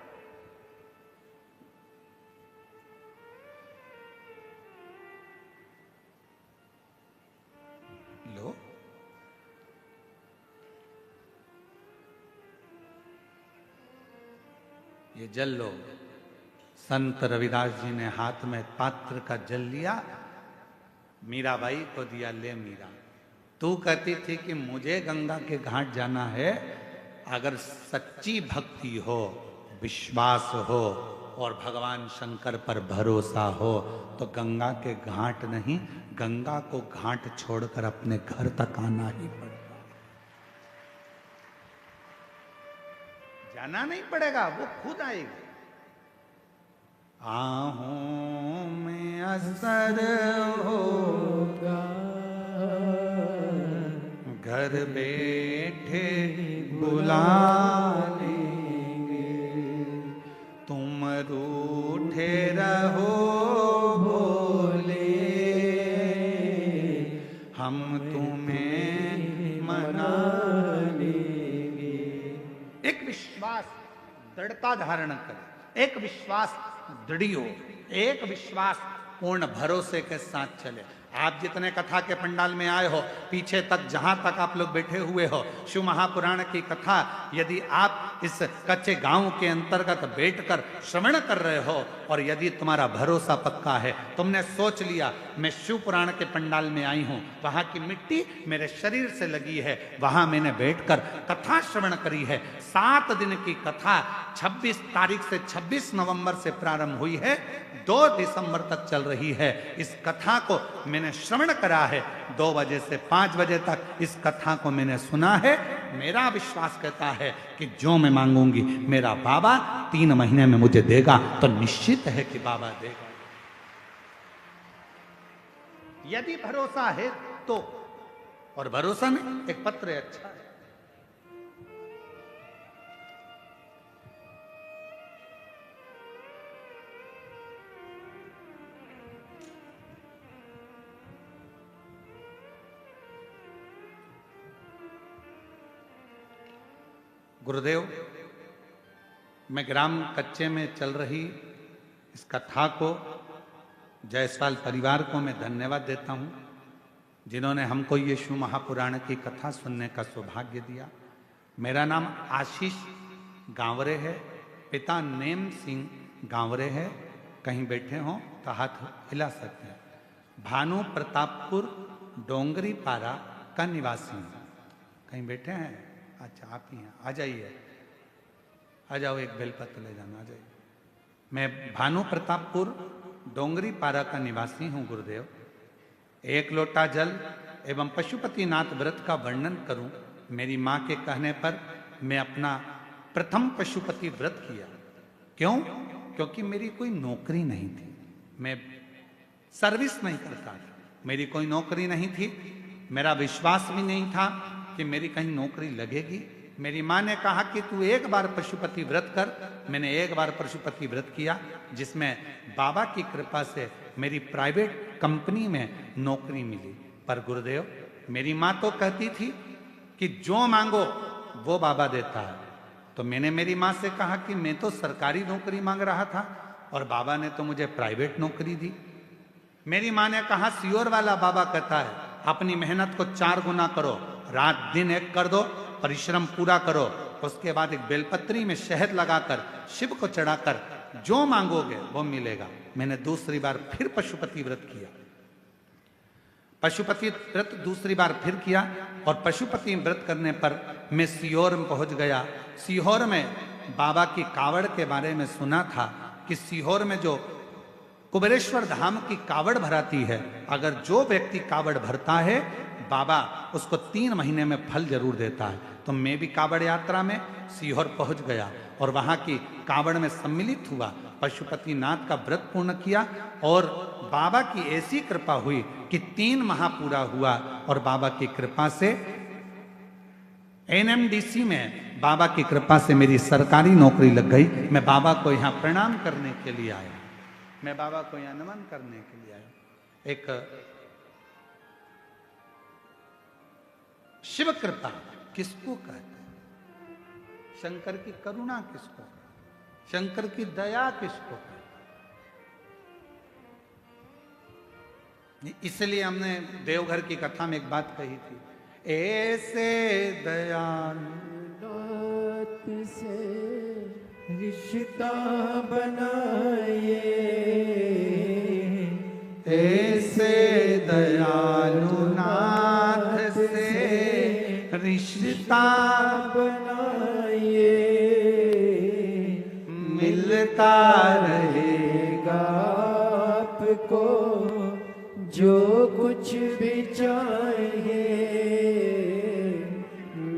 लो, ये जल लो। संत रविदास जी ने हाथ में पात्र का जल लिया, मीराबाई को दिया, ले मीरा, तू कहती थी कि मुझे गंगा के घाट जाना है। अगर सच्ची भक्ति हो, विश्वास हो और भगवान शंकर पर भरोसा हो, तो गंगा के घाट नहीं, गंगा को घाट छोड़कर अपने घर तक आना ही पड़ेगा। जाना नहीं पड़ेगा, वो खुद आएगी। आहूं में असर होगा, घर बैठे बुला लेंगे। तुम रूठे रहो भोले, हम तुम्हें मना लेंगे। एक विश्वास दृढ़ता धारण करें, एक विश्वास दृढ़ हो, एक विश्वास पूर्ण भरोसे के साथ चले। आप जितने कथा के पंडाल में आए हो, पीछे तक, जहां तक आप लोग बैठे हुए हो, शिव महापुराण की कथा यदि आप इस कच्चे गांव के अंतर्गत बैठकर श्रवण कर रहे हो और यदि तुम्हारा भरोसा पक्का है, तुमने सोच लिया मैं शिव पुराण के पंडाल में आई हूं, वहां की मिट्टी मेरे शरीर से लगी है, वहां मैंने बैठकर कथा श्रवण करी है। 7 दिन की कथा 26 तारीख से 26 नवंबर से प्रारंभ हुई है, 2 दिसंबर तक चल रही है। इस कथा को मैंने श्रवण करा है, 2 बजे से 5 बजे तक इस कथा को मैंने सुना है। मेरा विश्वास कहता है कि जो मैं मांगूंगी मेरा बाबा 3 महीने में मुझे देगा, तो निश्चित है कि बाबा देगा। यदि भरोसा है तो, और भरोसा में एक पत्र अच्छा है। गुरुदेव, मैं ग्राम कच्चे में चल रही इस कथा को, जायसवाल परिवार को मैं धन्यवाद देता हूं, जिन्होंने हमको ये शिव महापुराण की कथा सुनने का सौभाग्य दिया। मेरा नाम आशीष गांवरे है, पिता नेम सिंह गांवरे है। कहीं बैठे हों तो हाथ हिला सकते हैं। भानु प्रतापपुर डोंगरी पारा का निवासी हूं। कहीं बैठे हैं? अच्छा, आप ही हैं, आ जाइए, आ जाओ, एक बेलपत्र ले जाना, आ जाइए। मैं भानु प्रतापपुर डोंगरी पारा का निवासी हूं गुरुदेव। 1 लोटा जल एवं पशुपतिनाथ व्रत का वर्णन करूं, मेरी मां के कहने पर मैं अपना प्रथम पशुपति व्रत किया। क्यों? क्योंकि मेरी कोई नौकरी नहीं थी, मैं सर्विस नहीं करता था, मेरी कोई नौकरी नहीं थी, मेरा विश्वास भी नहीं था कि मेरी कहीं नौकरी लगेगी। मेरी माँ ने कहा कि तू एक बार पशुपति व्रत कर। मैंने एक बार पशुपति व्रत किया, जिसमें बाबा की कृपा से मेरी प्राइवेट कंपनी में नौकरी मिली। पर गुरुदेव, मेरी माँ तो कहती थी कि जो मांगो वो बाबा देता है। तो मैंने मेरी माँ से कहा कि मैं तो सरकारी नौकरी मांग रहा था और बाबा ने तो मुझे प्राइवेट नौकरी दी। मेरी माँ ने कहा सियोर वाला बाबा कहता है अपनी मेहनत को 4 गुना करो, रात दिन एक कर दो, परिश्रम पूरा करो, उसके बाद एक बेलपत्री में शहद लगाकर शिव को चढ़ाकर जो मांगोगे वो मिलेगा। मैंने दूसरी बार फिर पशुपति व्रत किया। पशुपति व्रत दूसरी बार फिर किया और पशुपति व्रत करने पर मैं सीहोर में पहुंच गया। सीहोर में बाबा की कावड़ के बारे में सुना था कि सीहोर में जो कुबेरेश्वर धाम की कावड़ भराती है, अगर जो व्यक्ति कावड़ भरता है बाबा उसको 3 महीने में फल जरूर देता है। तो मैं भी कावड़ यात्रा में सीहोर पहुंच गया और वहां की कावड़ में सम्मिलित हुआ, पशुपतिनाथ का व्रत पूर्ण किया और बाबा की ऐसी कृपा हुई कि 3 माह पूरा हुआ और बाबा की कृपा से NMDC में बाबा की कृपा से मेरी सरकारी नौकरी लग गई। मैं बाबा को यहाँ प्रणाम करने के लिए आया, मैं बाबा को यहाँ नमन करने के लिए आया। एक शिव कृपा किसको कहते हैं? शंकर की करुणा किसको कहते? शंकर की दया किसको कहते? इसलिए हमने देवघर की कथा में एक बात कही थी, ऐसे दयालु से रिश्ता बनाए, ऐसे दयालु नाथ से रिश्ता बनाए, मिलता रहेगा आपको जो कुछ भी चाहिए,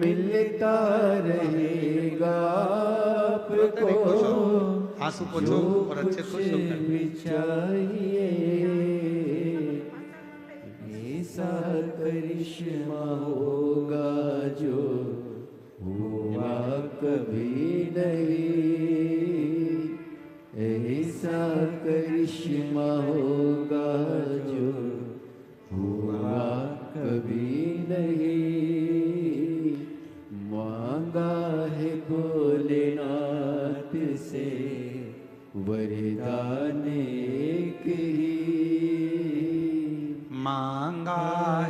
मिलता रहेगा आपको आंसू पोछो और अच्छे खुश होकर भी चाहिए। ऐसा करिश्मा होगा जो हुआ कभी नहीं, ऐसा करिश्मा होगा जो हुआ कभी नहीं। मांगा है भोलेनाथ से वरदान एक ही, मांगा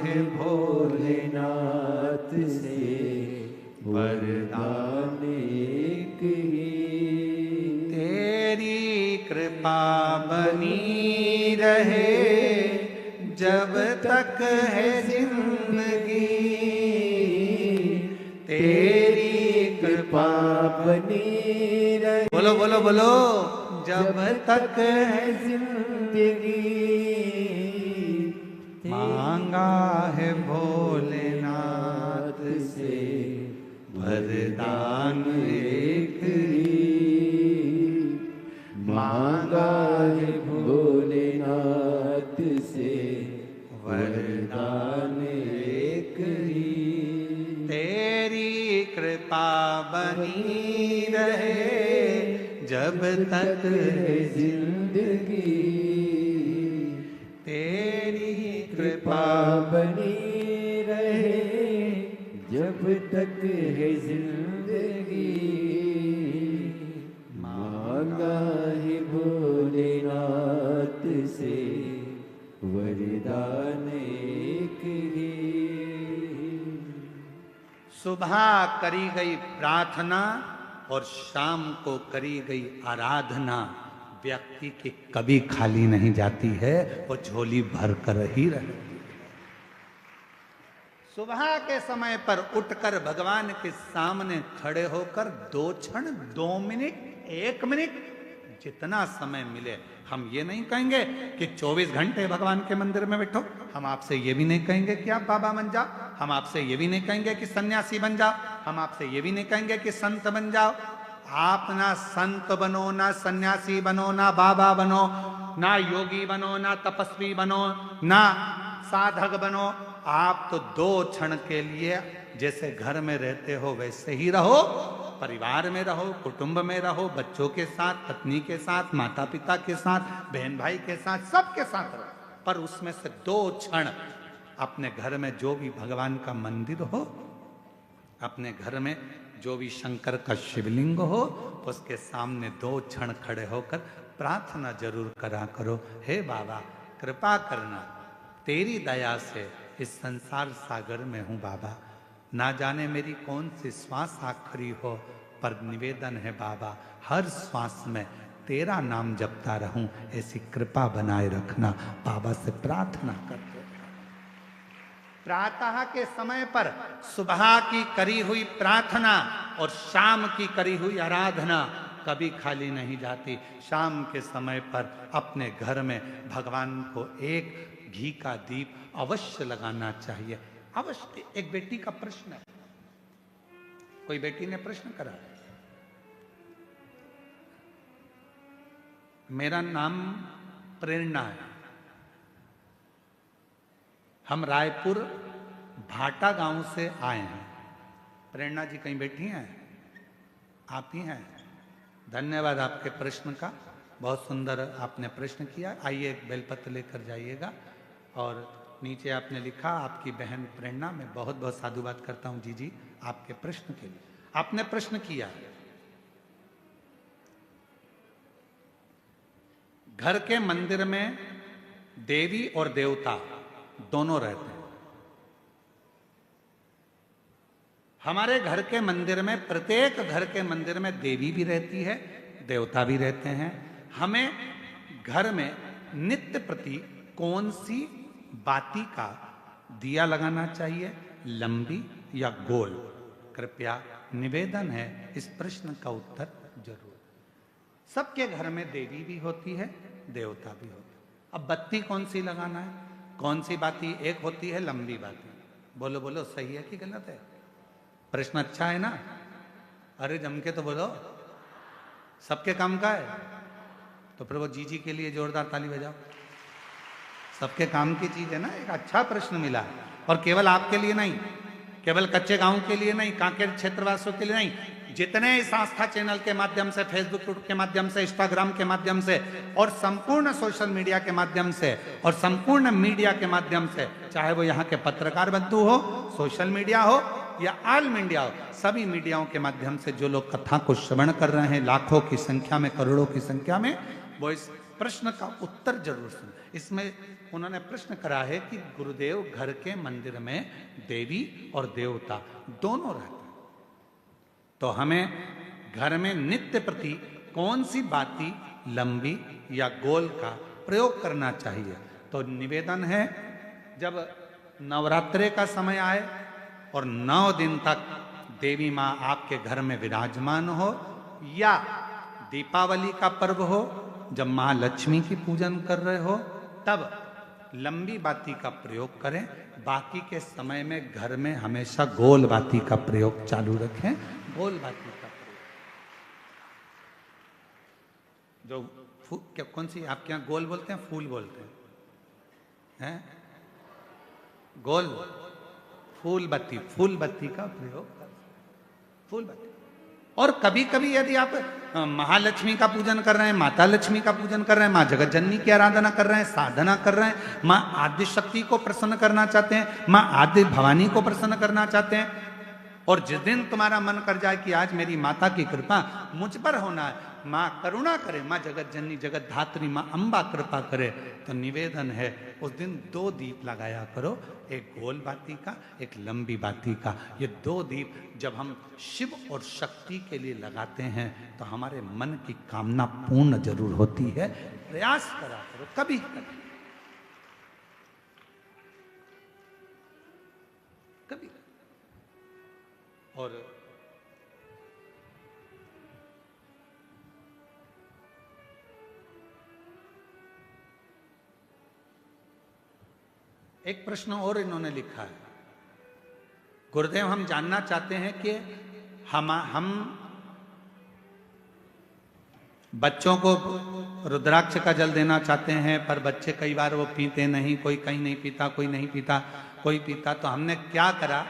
है भोले भोलेनाथ से वरदान एक ही। तेरी कृपा बनी रहे जब तक है जिंदगी, तेरी कृपा बनी रहे, बोलो बोलो बोलो, जब तक है जिंदगी। मांगा है भोलेनाथ से वरदान एक ही, मांगा है भोलेनाथ से वरदान एक ही। तेरी कृपा बनी रहे जब तक है जिंदगी, तेरी कृपा बनी रहे जब तक है जिंदगी। मांगा है भोलेनाथ से वरदान एक ही। सुबह करी गई प्रार्थना और शाम को करी गई आराधना व्यक्ति की कभी खाली नहीं जाती है, वो झोली भर कर ही रहती है। सुबह के समय पर उठकर भगवान के सामने खड़े होकर 2 क्षण, 2 मिनट, 1 मिनट, जितना समय मिले, हम ये नहीं कहेंगे कि 24 घंटे भगवान के मंदिर में बैठो, हम आपसे ये भी नहीं कहेंगे कि आप बाबा बन जाओ, हम आपसे ये भी नहीं कहेंगे कि सन्यासी बन जाओ, हम आपसे ये भी नहीं कहेंगे कि संत बन जाओ। आप ना संत बनो, ना सन्यासी बनो, ना बाबा बनो, ना योगी बनो, ना तपस्वी बनो, ना साधक बनो, आप तो 2 क्षण के लिए जैसे घर में रहते हो वैसे ही रहो, परिवार में रहो, कुटुंब में रहो, बच्चों के साथ, पत्नी के साथ, माता पिता के साथ, बहन भाई के साथ, सबके साथ रहो, पर उसमें से 2 क्षण अपने घर में जो भी भगवान का मंदिर हो, अपने घर में जो भी शंकर का शिवलिंग हो, उसके सामने 2 क्षण खड़े होकर प्रार्थना जरूर करा करो। हे बाबा कृपा करना, तेरी दया से इस संसार सागर में हूँ बाबा, ना जाने मेरी कौन सी श्वास आखिरी हो, पर निवेदन है बाबा हर श्वास में तेरा नाम जपता रहूं, ऐसी कृपा बनाए रखना। बाबा से प्रार्थना करते प्रातः के समय पर सुबह की करी हुई प्रार्थना और शाम की करी हुई आराधना कभी खाली नहीं जाती। शाम के समय पर अपने घर में भगवान को एक घी का दीप अवश्य लगाना चाहिए, अवश्य। एक बेटी का प्रश्न है, कोई बेटी ने प्रश्न करा, मेरा नाम प्रेरणा है, हम रायपुर भाटा गांव से आए हैं। प्रेरणा जी कहीं बैठी हैं? आप ही हैं? धन्यवाद आपके प्रश्न का, बहुत सुंदर आपने प्रश्न किया। आइए एक बेलपत्र लेकर जाइएगा। और नीचे आपने लिखा, आपकी बहन प्रेरणा, मैं बहुत बहुत साधुवाद करता हूं जी आपके प्रश्न के लिए। आपने प्रश्न किया, घर के मंदिर में देवी और देवता दोनों रहते हैं। हमारे घर के मंदिर में, प्रत्येक घर के मंदिर में देवी भी रहती है, देवता भी रहते हैं। हमें घर में नित्य प्रति कौन सी बाती का दिया लगाना चाहिए, लंबी या गोल? कृपया निवेदन है इस प्रश्न का उत्तर जरूर। सबके घर में देवी भी होती है, देवता भी होता है। अब बत्ती कौन सी लगाना है, कौन सी बाती? एक होती है लंबी बाती। बोलो बोलो, सही है कि गलत है? प्रश्न अच्छा है ना? अरे जम के तो बोलो, सबके काम का है तो फिर वो जी के लिए जोरदार ताली बजाओ। सबके काम की चीज है ना, एक अच्छा प्रश्न मिला। और केवल आपके लिए नहीं, केवल कच्चे गांव के लिए नहीं, कांकेर क्षेत्रवासियों के लिए नहीं, जितने इस आस्था चैनल के माध्यम से, फेसबुक के माध्यम से, इंस्टाग्राम के माध्यम से और संपूर्ण सोशल मीडिया के माध्यम से और संपूर्ण मीडिया के माध्यम से, चाहे वो यहाँ के पत्रकार बंधु हो, सोशल मीडिया हो या ऑल मीडिया हो, सभी मीडियाओं के माध्यम से जो लोग कथा को श्रवण कर रहे हैं, लाखों की संख्या में, करोड़ों की संख्या में, वो इस प्रश्न का उत्तर जरूर सुन। इसमें उन्होंने प्रश्न करा है कि गुरुदेव घर के मंदिर में देवी और देवता दोनों रहते हैं, तो हमें घर में नित्य प्रति कौन सी बाती लंबी या गोल का प्रयोग करना चाहिए। तो निवेदन है, जब नवरात्रे का समय आए और 9 दिन तक देवी माँ आपके घर में विराजमान हो, या दीपावली का पर्व हो जब महालक्ष्मी की पूजन कर रहे हो, तब लंबी बाती का प्रयोग करें। बाकी के समय में घर में हमेशा गोल बाती का प्रयोग चालू रखें। गोल बाती का प्रयोग जो क्या कौन सी आपके यहाँ गोल बोलते हैं, फूल बोलते हैं? गोल फूल बत्ती का प्रयोग करें, फूल बत्ती। और कभी कभी यदि आप महालक्ष्मी का पूजन कर रहे हैं, माता लक्ष्मी का पूजन कर रहे हैं, माँ जगत जननी की आराधना कर रहे हैं, साधना कर रहे हैं, माँ आदि शक्ति को प्रसन्न करना चाहते हैं, माँ आदि भवानी को प्रसन्न करना चाहते हैं, और जिस दिन तुम्हारा मन कर जाए कि आज मेरी माता की कृपा मुझ पर होना है, माँ करुणा करे, माँ जगत जननी जगत धात्री माँ अम्बा कृपा करे, तो निवेदन है उस दिन 2 दीप लगाया करो, एक गोल बाती का, एक लंबी बाती का। ये 2 दीप जब हम शिव और शक्ति के लिए लगाते हैं तो हमारे मन की कामना पूर्ण जरूर होती है। प्रयास करा करो कभी कभी, कभी। और एक प्रश्न और इन्होंने लिखा है, गुरुदेव हम जानना चाहते हैं कि हम बच्चों को रुद्राक्ष का जल देना चाहते हैं, पर बच्चे कई बार वो पीते नहीं, कोई कहीं नहीं पीता, कोई नहीं पीता, कोई पीता, तो हमने क्या करा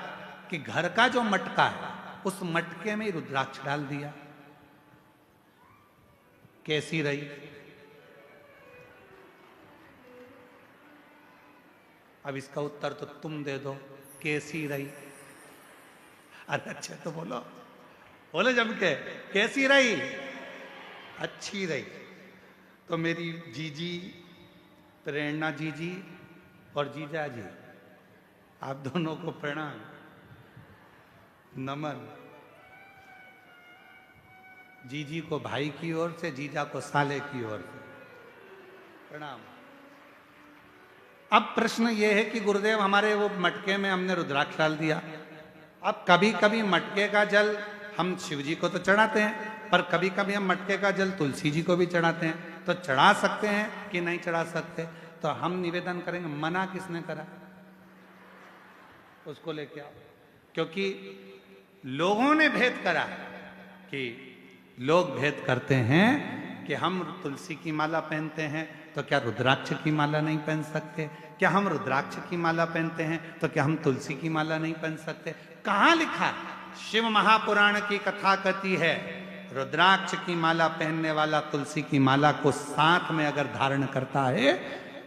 कि घर का जो मटका है उस मटके में रुद्राक्ष डाल दिया। कैसी रही? अब इसका उत्तर तो तुम दे दो, कैसी रही? अरे अच्छे तो बोलो, बोलो जम के, कैसी रही? अच्छी रही। तो मेरी जीजी प्रेरणा जीजी और जीजा जी, आप दोनों को प्रणाम, नमन। जीजी को भाई की ओर से, जीजा को साले की ओर से प्रणाम। अब प्रश्न ये है कि गुरुदेव हमारे वो मटके में हमने रुद्राक्ष डाल दिया। अब कभी कभी मटके का जल हम शिव जी को तो चढ़ाते हैं, पर कभी कभी हम मटके का जल तुलसी जी को भी चढ़ाते हैं, तो चढ़ा सकते हैं कि नहीं चढ़ा सकते? तो हम निवेदन करेंगे, मना किसने करा? उसको लेके आओ। क्योंकि लोगों ने भेद करा कि लोग भेद करते हैं कि हम तुलसी की माला पहनते हैं तो क्या रुद्राक्ष की माला नहीं पहन सकते? क्या हम रुद्राक्ष की माला पहनते हैं तो क्या हम तुलसी की माला नहीं पहन सकते? कहाँ लिखा? शिव महापुराण की कथा कहती है, रुद्राक्ष की माला पहनने वाला तुलसी की माला को साथ में अगर धारण करता है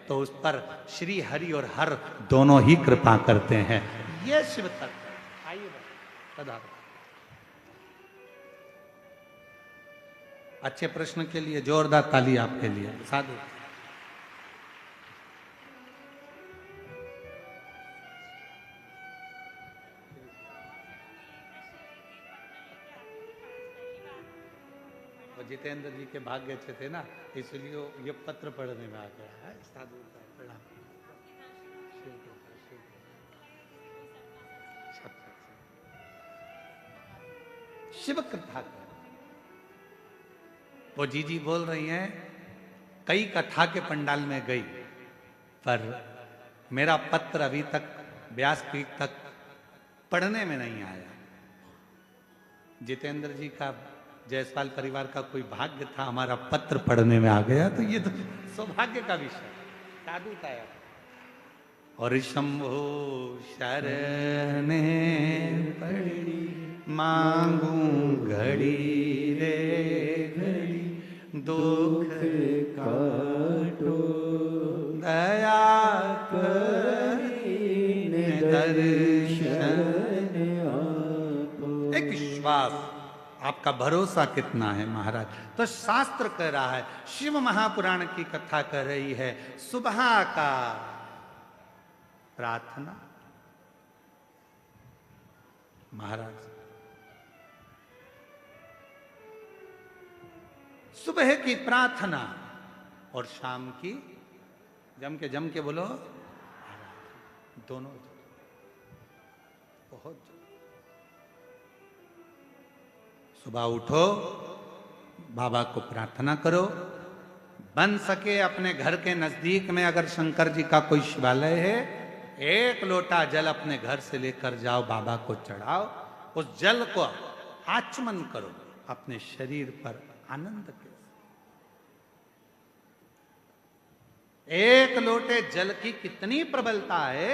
तो उस पर श्री हरि और हर दोनों ही कृपा करते हैं। ये शिव तत्व है। आइए पधारो। अच्छे प्रश्न के लिए जोरदार ताली आपके लिए। साधु। जितेंद्र जी के भाग्य अच्छे थे ना, इसलिए ये पत्र पढ़ने में आ गया है। साधु प्रणाम। शिव कथा वो जीजी बोल रही हैं, कई कथा के पंडाल में गई, पर मेरा पत्र अभी तक व्यासपीठ तक पढ़ने में नहीं आया। जितेंद्र जी का, जायसवाल परिवार का कोई भाग्य था, हमारा पत्र पढ़ने में आ गया, तो ये तो सौभाग्य का विषय। साधु का है। और शंभो शरणे पड़ी मांगू घड़ी रे घड़ी, दुख काटो दया करीने दर्शन आपो। एक श्वास आपका भरोसा कितना है महाराज। तो शास्त्र कह रहा है, शिव महापुराण की कथा कह रही है, सुबह का प्रार्थना। महाराज सुबह की प्रार्थना और शाम की जम के बोलो दोनों बहुत। सुबह उठो, बाबा को प्रार्थना करो, बन सके अपने घर के नजदीक में अगर शंकर जी का कोई शिवालय है, एक लोटा जल अपने घर से लेकर जाओ, बाबा को चढ़ाओ, उस जल को आचमन करो अपने शरीर पर आनंद के। एक लोटे जल की कितनी प्रबलता है,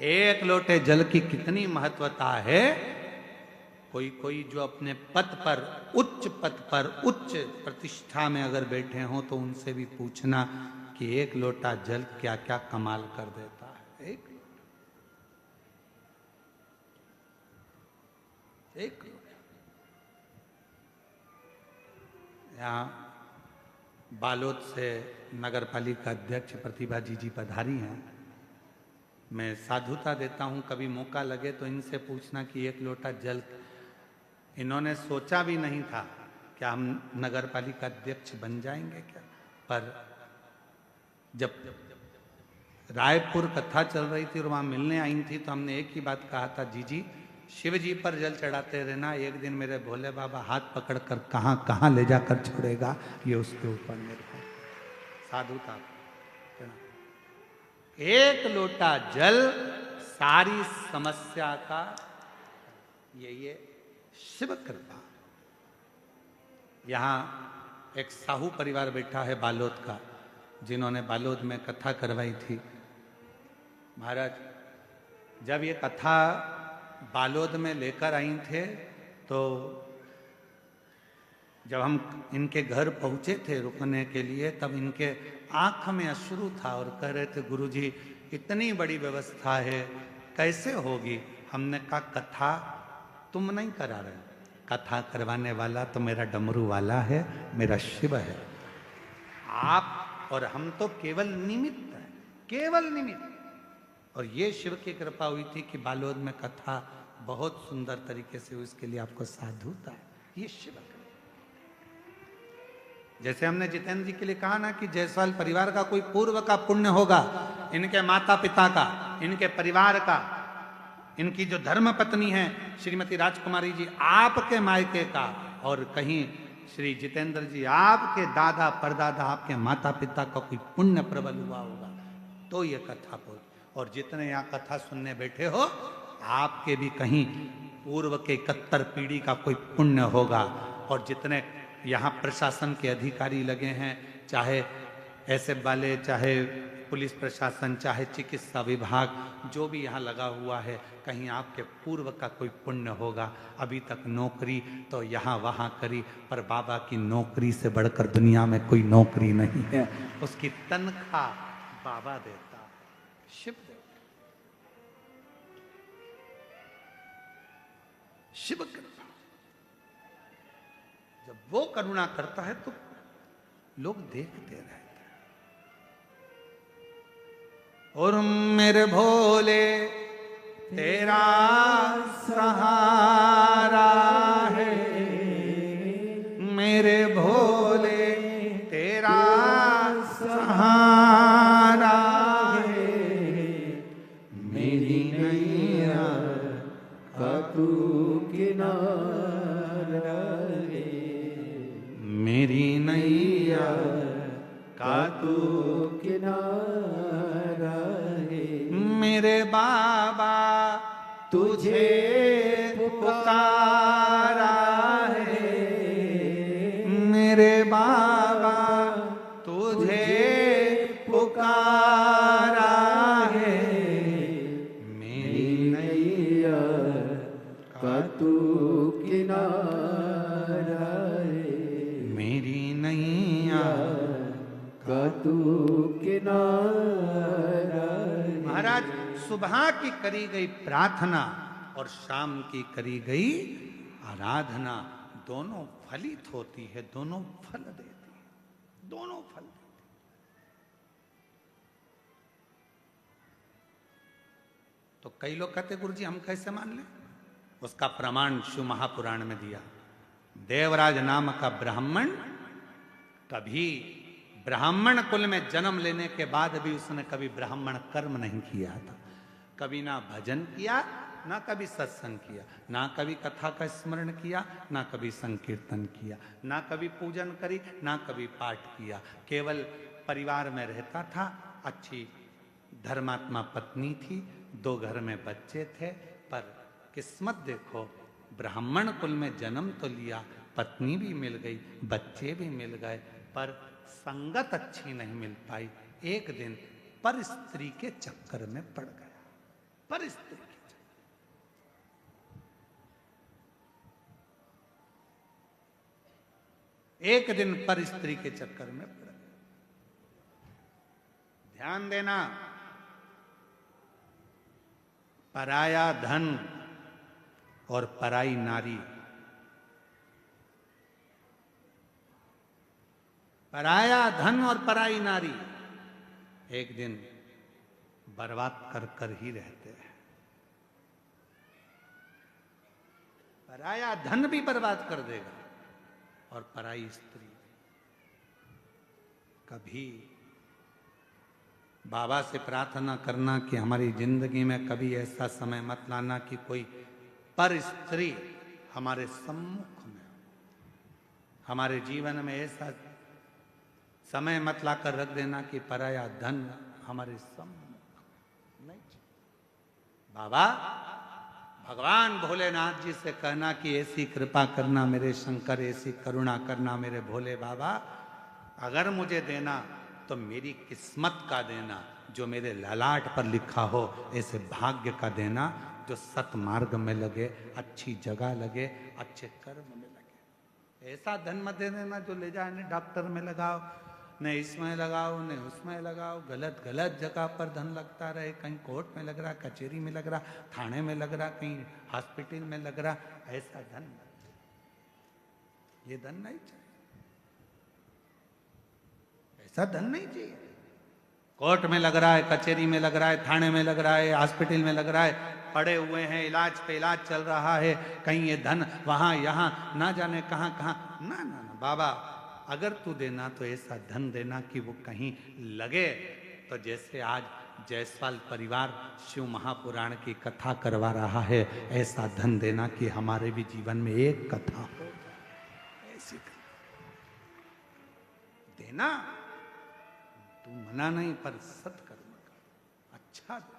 एक लोटे जल की कितनी महत्वता है। कोई जो अपने पद पर, उच्च पद पर, उच्च प्रतिष्ठा में अगर बैठे हो तो उनसे भी पूछना कि एक लोटा जल क्या क्या कमाल कर देता है। एक लोटा। यहाँ बालोद से नगर पालिका अध्यक्ष प्रतिभा जी पधारी हैं। मैं साधुता देता हूं, कभी मौका लगे तो इनसे पूछना कि एक लोटा जल, इन्होंने सोचा भी नहीं था कि हम नगर पालिका अध्यक्ष बन जाएंगे क्या। पर जब रायपुर कथा चल रही थी और वहां मिलने आई थी तो हमने एक ही बात कहा था, जी शिव जी पर जल चढ़ाते रहना, एक दिन मेरे भोले बाबा हाथ पकड़कर कहां कहां ले जाकर छोड़ेगा ये उसके ऊपर निर्भर। साधुता। एक लोटा जल सारी समस्या का, ये शिव कृपा। यहां एक साहू परिवार बैठा है बालोद का, जिन्होंने बालोद में कथा करवाई थी। महाराज जब ये कथा बालोद में लेकर आई थे तो जब हम इनके घर पहुंचे थे रुकने के लिए, तब इनके आंख में अश्रु था और कह रहे थे, गुरुजी इतनी बड़ी व्यवस्था है कैसे होगी। हमने कहा कथा तुम नहीं करा रहे, कथा करवाने वाला तो मेरा डमरू वाला है, मेरा शिव है। आप और हम तो केवल निमित्त हैं, केवल निमित्त। और ये शिव की कृपा हुई थी कि बालोद में कथा बहुत सुंदर तरीके से हुई, इसके लिए आपको साधुता है। ये शिव कृपा। जैसे हमने जितेंद्र जी के लिए कहा ना कि जायसवाल परिवार का कोई पूर्व का पुण्य होगा, इनके माता पिता का, इनके परिवार का, इनकी जो धर्म पत्नी है श्रीमती राजकुमारी जी आपके मायके का, और कहीं श्री जितेंद्र जी आपके दादा परदादा आपके माता पिता का कोई पुण्य प्रबल हुआ होगा तो ये कथा बोल। और जितने यहाँ कथा सुनने बैठे हो आपके भी कहीं पूर्व के 71 पीढ़ी का कोई पुण्य होगा। और जितने यहाँ प्रशासन के अधिकारी लगे हैं, चाहे एसएफ वाले, चाहे पुलिस प्रशासन, चाहे चिकित्सा विभाग, जो भी यहाँ लगा हुआ है, कहीं आपके पूर्व का कोई पुण्य होगा। अभी तक नौकरी तो यहाँ वहाँ करी, पर बाबा की नौकरी से बढ़कर दुनिया में कोई नौकरी नहीं है। उसकी तनख्वाह बाबा देता है, शिव देता। शिव कृपा। जब वो करुणा करता है तो लोग देखते रहते हैं। और मेरे भोले तेरा सहारा है, मेरे भोले तेरा सहारा है, मेरी नैया का तू किनारा है, मेरी नैया का तू किनारा है। मेरे बाबा तुझे पुकारा है, मेरे बाबा तुझे पुकारा है, मेरी नैया का तू किनारा है, मेरी नैया का तू किनारा है। महाराज सुबह की करी गई प्रार्थना और शाम की करी गई आराधना दोनों फलित होती है, दोनों फल देती है, दोनों फल देती है। तो कई लोग कहते गुरुजी हम कैसे मान लें? उसका प्रमाण शिव महापुराण में दिया। देवराज नाम का ब्राह्मण कभी ब्राह्मण कुल में जन्म लेने के बाद भी उसने कभी ब्राह्मण कर्म नहीं किया था। कभी ना भजन किया, ना कभी सत्संग किया, ना कभी कथा का स्मरण किया, ना कभी संकीर्तन किया, ना कभी पूजन करी, ना कभी पाठ किया। केवल परिवार में रहता था, अच्छी धर्मात्मा पत्नी थी, 2 घर में बच्चे थे। पर किस्मत देखो, ब्राह्मण कुल में जन्म तो लिया, पत्नी भी मिल गई, बच्चे भी मिल गए, पर संगत अच्छी नहीं मिल पाई। एक दिन पर स्त्री के चक्कर में पड़ गया, पर स्त्री के चक्कर। एक दिन पर स्त्री के चक्कर में पड़ गया। ध्यान देना, पराया धन और पराई नारी, पराया धन और पराई नारी एक दिन बर्बाद कर कर ही रहते हैं। पराया धन भी बर्बाद कर देगा और पराई स्त्री। कभी बाबा से प्रार्थना करना कि हमारी जिंदगी में कभी ऐसा समय मत लाना कि कोई पर स्त्री हमारे सम्मुख में हो। हमारे जीवन में ऐसा समय मत लाकर रख देना कि पराया धन हमारे सम्मुख नहीं। बाबा भगवान भोलेनाथ जी से कहना कि ऐसी कृपा करना मेरे शंकर, ऐसी करुणा करना मेरे भोले बाबा, अगर मुझे देना तो मेरी किस्मत का देना, जो मेरे ललाट पर लिखा हो ऐसे भाग्य का देना, जो सतमार्ग में लगे, अच्छी जगह लगे, अच्छे कर्म में लगे। ऐसा धन मत दे देना जो ले जाए, न डॉक्टर में लगाओ, न इसमें लगाओ, न उसमें लगाओ, गलत गलत जगह पर धन लगता रहे। कहीं कोर्ट में लग रहा, कचहरी में लग रहा, थाने में लग रहा, कहीं हॉस्पिटल में लग रहा। ऐसा धन मत, ये धन नहीं चाहिए, ऐसा धन नहीं चाहिए। कोर्ट में लग रहा है, कचहरी में लग रहा है, थाने में लग रहा है, हॉस्पिटल में लग रहा है, पड़े हुए हैं, इलाज पे इलाज चल रहा है, कहीं ये धन वहां यहां ना जाने कहां कहां। ना ना ना बाबा, अगर तू देना तो ऐसा धन देना कि वो कहीं लगे। तो जैसे आज जायसवाल परिवार शिव महापुराण की कथा करवा रहा है, ऐसा धन देना कि हमारे भी जीवन में एक कथा हो जाए। ऐसी देना, तू मना नहीं, पर सत्कर्म कर, अच्छा दे।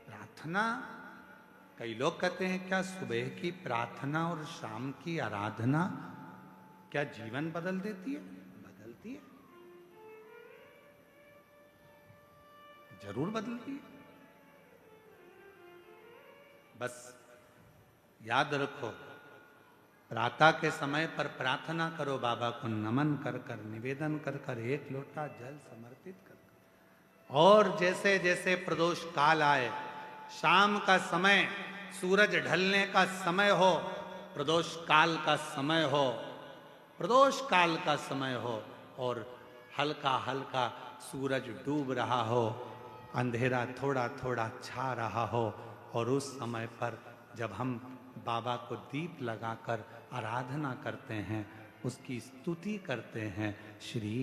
प्रार्थना, कई लोग कहते हैं क्या सुबह की प्रार्थना और शाम की आराधना क्या जीवन बदल देती है? बदलती है, जरूर बदलती है। बस याद रखो, प्रातः के समय पर प्रार्थना करो, बाबा को नमन कर कर, निवेदन कर कर, एक लोटा जल समर्पित कर। और जैसे जैसे प्रदोष काल आए, शाम का समय, सूरज ढलने का समय हो, प्रदोष काल का समय हो, प्रदोष काल का समय हो, और हल्का हल्का सूरज डूब रहा हो, अंधेरा थोड़ा थोड़ा छा रहा हो, और उस समय पर जब हम बाबा को दीप लगाकर आराधना करते हैं, उसकी स्तुति करते हैं, श्री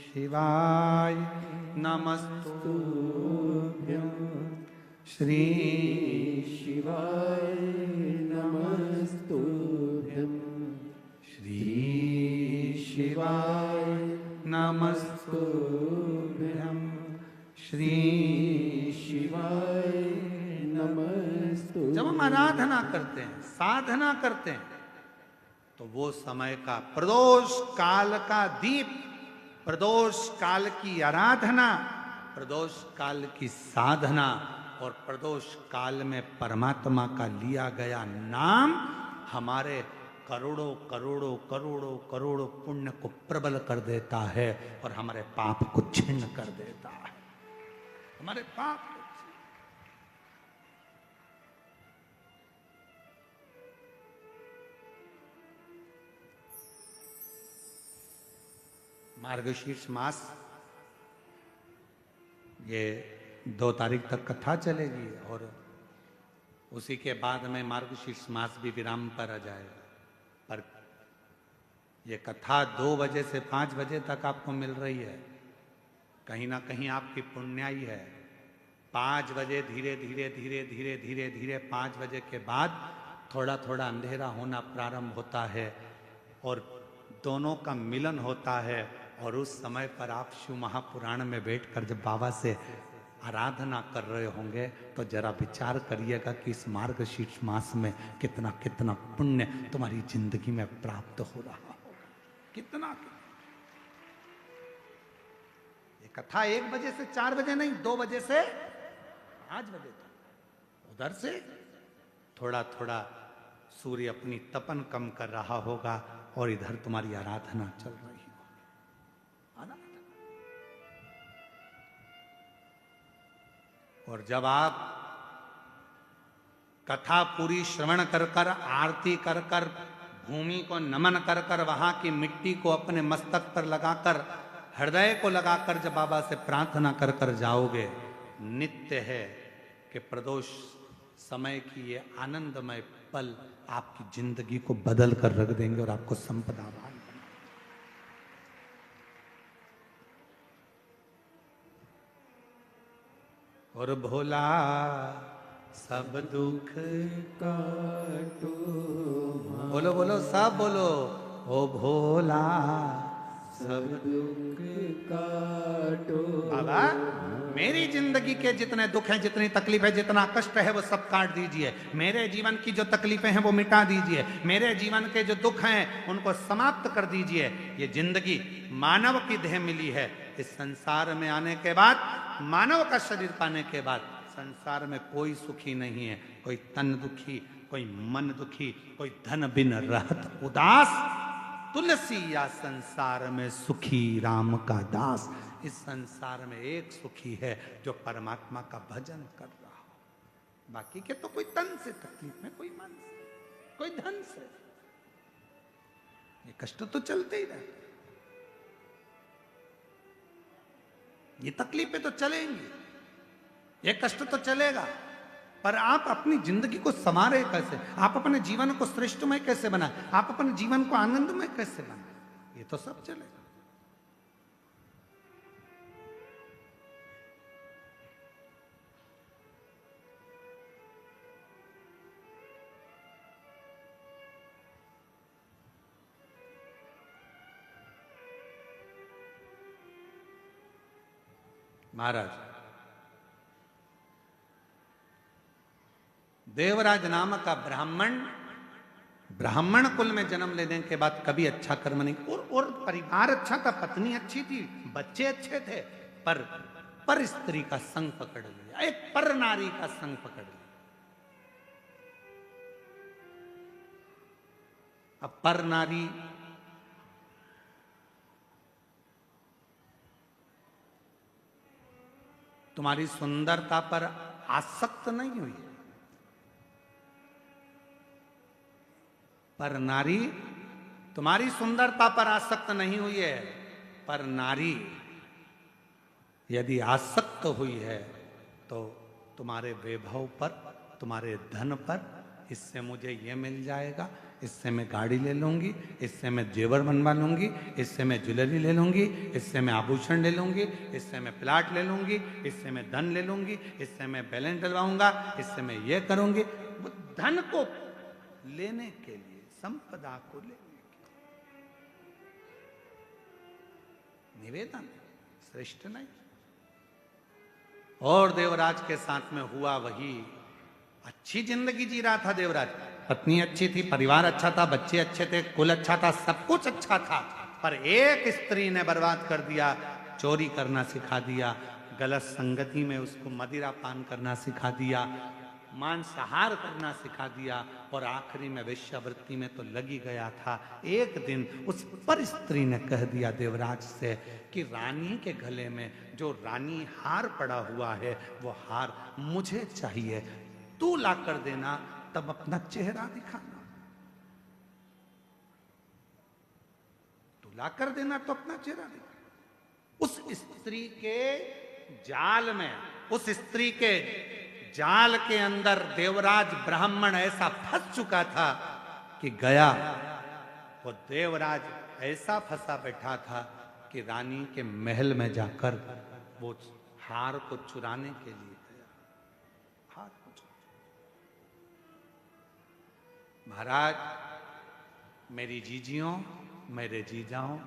शिवाय नमस्तुभ्यं, श्री शिवाय नमस्तुभ्यं, श्री शिवाय नमस्तुभ्यं, श्री शिवाय नमस्तुभ्यं। जब हम आराधना करते हैं, साधना करते हैं, तो वो समय का प्रदोष काल का दीप, प्रदोष काल की आराधना, प्रदोष काल की साधना, और प्रदोष काल में परमात्मा का लिया गया नाम हमारे करोड़ों करोड़ों करोड़ों करोड़ों पुण्य को प्रबल कर देता है, और हमारे पाप को छिन्न कर देता है। हमारे पाप मार्गशीर्ष मास, ये 2 तारीख तक कथा चलेगी और उसी के बाद में मार्गशीर्ष मास भी विराम पर आ जाएगा। पर ये कथा 2 बजे से 5 बजे तक आपको मिल रही है, कहीं ना कहीं आपकी पुण्याई है। 5 बजे धीरे धीरे धीरे धीरे धीरे धीरे 5 बजे के बाद थोड़ा थोड़ा अंधेरा होना प्रारंभ होता है और दोनों का मिलन होता है। और उस समय पर आप शिव महापुराण में बैठकर जब बाबा से आराधना कर रहे होंगे तो जरा विचार करिएगा कि इस मार्गशीर्ष मास में कितना कितना पुण्य तुम्हारी जिंदगी में प्राप्त हो रहा होगा। कितना ये कथा 1 बजे से 4 बजे नहीं, 2 बजे से 5 बजे तक। उधर से थोड़ा थोड़ा सूर्य अपनी तपन कम कर रहा होगा और इधर तुम्हारी आराधना चल रही होगी। और जब आप कथा पूरी श्रवण कर कर, आरती कर कर, भूमि को नमन कर कर, वहां की मिट्टी को अपने मस्तक पर लगाकर, हृदय को लगाकर जब बाबा से प्रार्थना कर कर जाओगे, नित्य है कि प्रदोष समय की ये आनंदमय पल आपकी जिंदगी को बदल कर रख देंगे और आपको संपदावान। और भोला सब दुख काटो, बोलो बोलो सब बोलो, ओ भोला सब दुख काटो। बाबा मेरी जिंदगी के जितने दुख हैं, जितनी तकलीफ है, जितना कष्ट है वो सब काट दीजिए। मेरे जीवन की जो तकलीफें हैं वो मिटा दीजिए। मेरे जीवन के जो दुख हैं उनको समाप्त कर दीजिए। ये जिंदगी मानव की देह मिली है। इस संसार में आने के बाद, मानव का शरीर पाने के बाद संसार में कोई सुखी नहीं है। कोई तन दुखी, कोई मन दुखी, कोई धन बिन रहत उदास। तुलसी या संसार में सुखी राम का दास। इस संसार में एक सुखी है जो परमात्मा का भजन कर रहा हो। बाकी के तो कोई तन से तकलीफ में, कोई मन से, कोई धन से। ये कष्ट तो चलते ही रहते, ये तकलीफें तो चलेंगी, ये कष्ट तो चलेगा। पर आप अपनी जिंदगी को संवारे कैसे, आप अपने जीवन को श्रेष्ठमय कैसे बनाए, आप अपने जीवन को आनंदमय कैसे बनाए, ये तो सब चलेगा। महाराज देवराज नाम का ब्राह्मण कुल में जन्म लेने के बाद कभी अच्छा कर्म नहीं, और परिवार अच्छा था, पत्नी अच्छी थी, बच्चे अच्छे थे, पर स्त्री का संग पकड़ लिया, एक पर नारी का संग पकड़ लिया। अब पर नारी तुम्हारी सुंदरता पर आसक्त नहीं हुई है। पर नारी तुम्हारी सुंदरता पर आसक्त नहीं हुई है। पर नारी यदि आसक्त हुई है तो तुम्हारे वैभव पर, तुम्हारे धन पर, इससे मुझे ये मिल जाएगा, इससे मैं गाड़ी ले लूंगी, इससे मैं जेवर बनवा लूंगी, इससे मैं ज्वेलरी ले लूंगी, इससे मैं आभूषण ले लूंगी, इससे मैं प्लाट ले लूंगी, इससे मैं धन ले लूंगी, इससे मैं बैलेंस डलवाऊंगा, इससे मैं ये करूंगी। वो धन को लेने के लिए, संपदा को लेने के लिए निवेदन, श्रेष्ठ नहीं। और देवराज के साथ में हुआ वही। अच्छी जिंदगी जी रहा था देवराज, पत्नी अच्छी थी, परिवार अच्छा था, बच्चे अच्छे थे, कुल अच्छा था, सब कुछ अच्छा था। पर एक स्त्री ने बर्बाद कर दिया, चोरी करना सिखा दिया, गलत संगति में उसको मदिरा पान करना सिखा दिया, मांसाहार करना सिखा दिया, और आखिरी में वेश्यावृत्ति में तो लगी गया था। एक दिन उस पर स्त्री ने कह दिया देवराज से कि रानी के गले में जो रानी हार पड़ा हुआ है वो हार मुझे चाहिए, तू ला कर देना, तब अपना चेहरा दिखाना। तू ला कर देना तो अपना चेहरा दिखाना। उस स्त्री के जाल में, उस स्त्री के जाल के अंदर देवराज ब्राह्मण ऐसा फंस चुका था कि गया। वो देवराज ऐसा फंसा बैठा था कि रानी के महल में जाकर वो हार को चुराने के लिए गया। हार को महाराज, मेरी जीजियों, मेरे जीजाओं,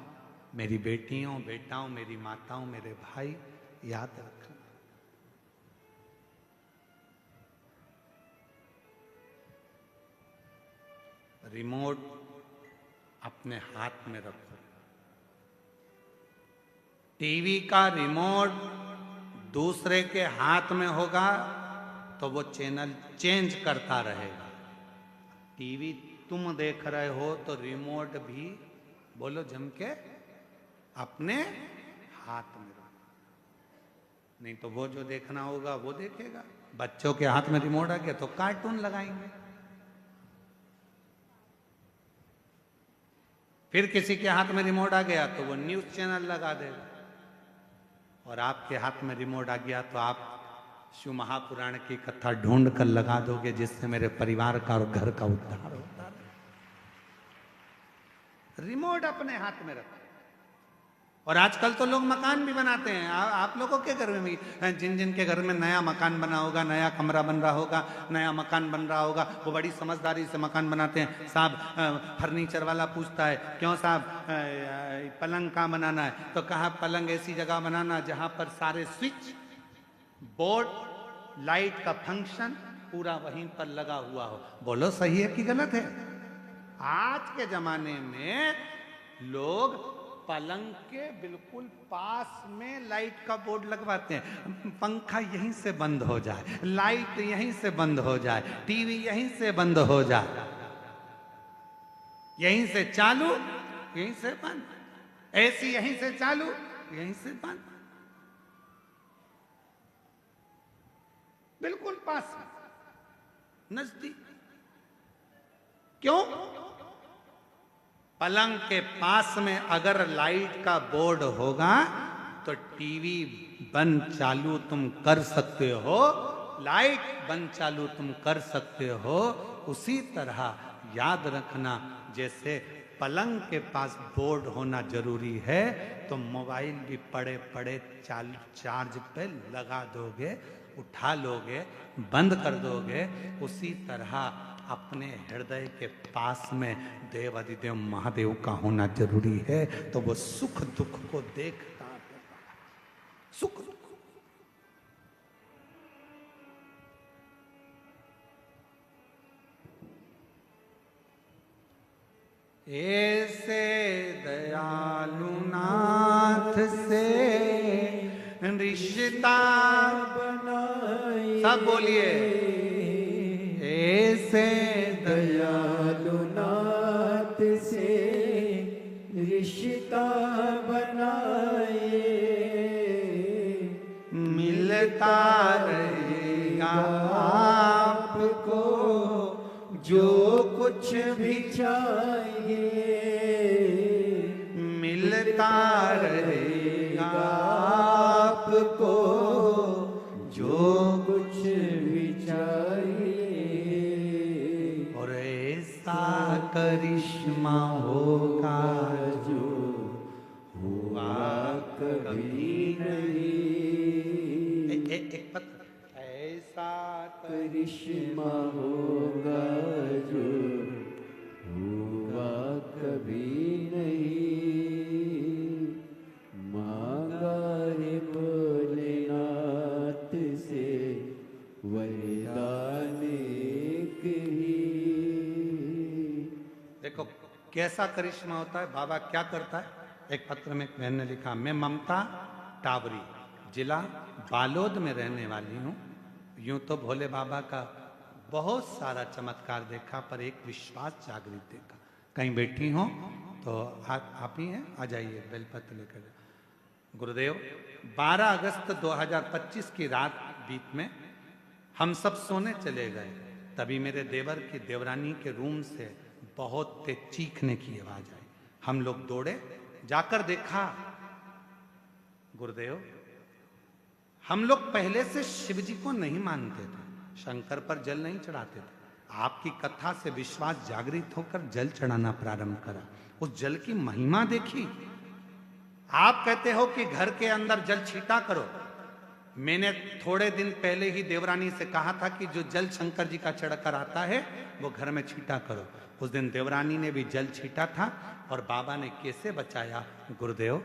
मेरी बेटियों, बेटाओं, मेरी माताओं, मेरे भाई, याद रखना, रिमोट अपने हाथ में रखो। टीवी का रिमोट दूसरे के हाथ में होगा तो वो चैनल चेंज करता रहेगा। टीवी तुम देख रहे हो तो रिमोट भी, बोलो जम के, अपने हाथ में रखो, नहीं तो वो जो देखना होगा वो देखेगा। बच्चों के हाथ में रिमोट आ गया तो कार्टून लगाएंगे, फिर किसी के हाथ में रिमोट आ गया तो वो न्यूज चैनल लगा देगा, और आपके हाथ में रिमोट आ गया तो आप शिव महापुराण की कथा ढूंढ कर लगा दोगे जिससे मेरे परिवार का और घर का उद्धार होता है। रिमोट अपने हाथ में रखो। और आजकल तो लोग मकान भी बनाते हैं। आप लोगों के घर में भी, जिन जिन के घर में नया मकान बना होगा, नया कमरा बन रहा होगा, नया मकान बन रहा होगा, वो बड़ी समझदारी से मकान बनाते हैं। साहब फर्नीचर वाला पूछता है, क्यों साहब पलंग कहाँ बनाना है? तो कहा पलंग ऐसी जगह बनाना जहां पर सारे स्विच बोर्ड, लाइट का फंक्शन पूरा वहीं पर लगा हुआ हो। बोलो सही है कि गलत है? आज के जमाने में लोग पलंग के बिल्कुल पास में लाइट का बोर्ड लगवाते हैं। पंखा यहीं से बंद हो जाए, लाइट यहीं से बंद हो जाए, टीवी यहीं से बंद हो जाए, यहीं से चालू यहीं से बंद, एसी यहीं से चालू यहीं से बंद, बिल्कुल पास, नजदीक। क्यों? पलंग के पास में अगर लाइट का बोर्ड होगा तो टीवी बंद चालू तुम कर सकते हो, लाइट बंद चालू तुम कर सकते हो। उसी तरह याद रखना, जैसे पलंग के पास बोर्ड होना जरूरी है तो मोबाइल भी पड़े पड़े चार्ज पे लगा दोगे, उठा लोगे, बंद कर दोगे। उसी तरह अपने हृदय के पास में देवाधिदेव महादेव का होना जरूरी है, तो वो सुख दुख को देखता है। सुख दुख ऐसे दयालु नाथ से रिश्ता बनाए, सब बोलिए, ऐसे दयालु नाथ से रिश्ता बनाए, मिलता रहेगा आपको जो कुछ भी चाहिए, मिलता रहेगा आपको जो कुछ भी चाहिए। और ऐसा करिश्मा होगा जो हुआ कभी नहीं। एक पत्र, ऐसा करिश्मा होगा जो हुआ कभी नहीं। मांगा है भोलेनाथ से वरदान एक ही। देखो कैसा करिश्मा होता है। बाबा क्या करता है? एक पत्र में बहन ने लिखा, मैं ममता टावरी, जिला बालोद में रहने वाली हूँ। यूं तो भोले बाबा का बहुत सारा चमत्कार देखा, पर एक विश्वास जागृत देखा। कहीं बैठी हो तो आप ही हैं, आ जाइए, बेलपत्र लेकर। गुरुदेव, 12 अगस्त 2025 की रात बीत में हम सब सोने चले गए, तभी मेरे देवर की देवरानी के रूम से बहुत तेज चीखने की आवाज आई। हम लोग दौड़े, जाकर देखा गुरुदेव, हम लोग पहले से शिव जी को नहीं मानते थे, शंकर पर जल नहीं चढ़ाते थे। आपकी कथा से विश्वास जागृत होकर जल चढ़ाना प्रारंभ करा। उस जल की महिमा देखी। आप कहते हो कि घर के अंदर जल छीटा करो। मैंने थोड़े दिन पहले ही देवरानी से कहा था कि जो जल शंकर जी का चढ़कर आता है वो घर में छीटा करो। उस दिन देवरानी ने भी जल छीटा था और बाबा ने कैसे बचाया? गुरुदेव,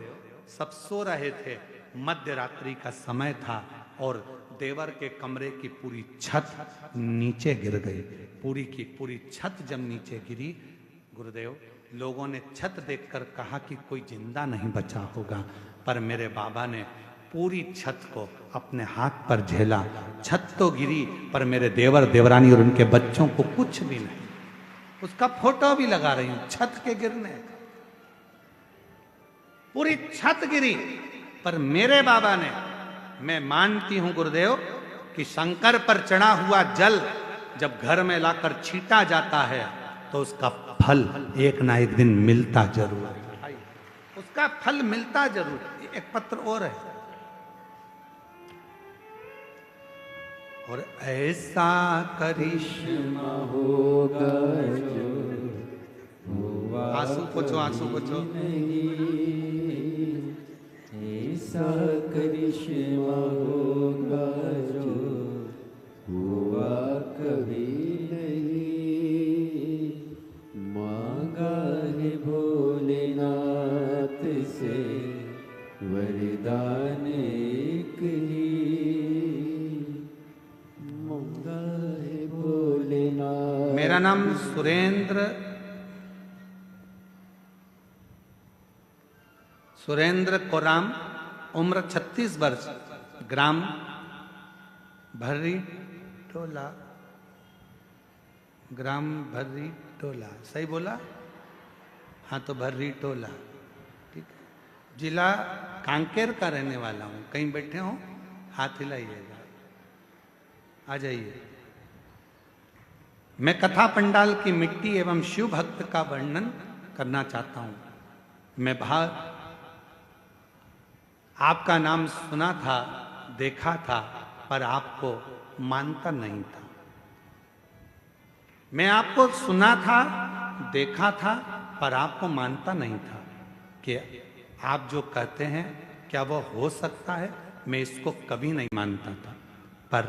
सब सो रहे थे, मध्य रात्रि का समय था और देवर के कमरे की पूरी छत नीचे गिर गई। पूरी की पूरी छत जब नीचे गिरी, गुरुदेव, लोगों ने छत देखकर कहा कि कोई जिंदा नहीं बचा होगा, पर मेरे बाबा ने पूरी छत को अपने हाथ पर झेला। छत तो गिरी पर मेरे देवर देवरानी और उनके बच्चों को कुछ भी नहीं। उसका फोटो भी लगा रही हूं, छत के गिरने का। पूरी छत गिरी पर मेरे बाबा ने, मैं मानती हूं गुरुदेव कि शंकर पर चढ़ा हुआ जल जब घर में लाकर छीटा जाता है तो उसका फल एक ना एक दिन मिलता जरूर है। उसका फल मिलता जरूर है। एक पत्र और है, और ऐसा करिश्मा होगा जो हुआ आंसू पोछो, आंसू पोछो। ऐसा करिश्मा होगा जो हुआ कभी नहीं। मांगा है भोलेनाथ से वरदान एक ही। मांगा है भोलेनाथ। मेरा नाम सुरेंद्र कोराम, उम्र 36 वर्ष, ग्राम भर्री टोला, ग्राम भर्री टोला, सही बोला? हाँ, तो भर्री टोला, ठीक है। जिला कांकेर का रहने वाला हूँ। कहीं बैठे हो हाथ हिलाइएगा, आ जाइए। मैं कथा पंडाल की मिट्टी एवं शिव भक्त का वर्णन करना चाहता हूँ। मैं आपका नाम सुना था, देखा था, पर आपको मानता नहीं था। मैं आपको सुना था, देखा था, पर आपको मानता नहीं था कि आप जो कहते हैं क्या वो हो सकता है। मैं इसको कभी नहीं मानता था। पर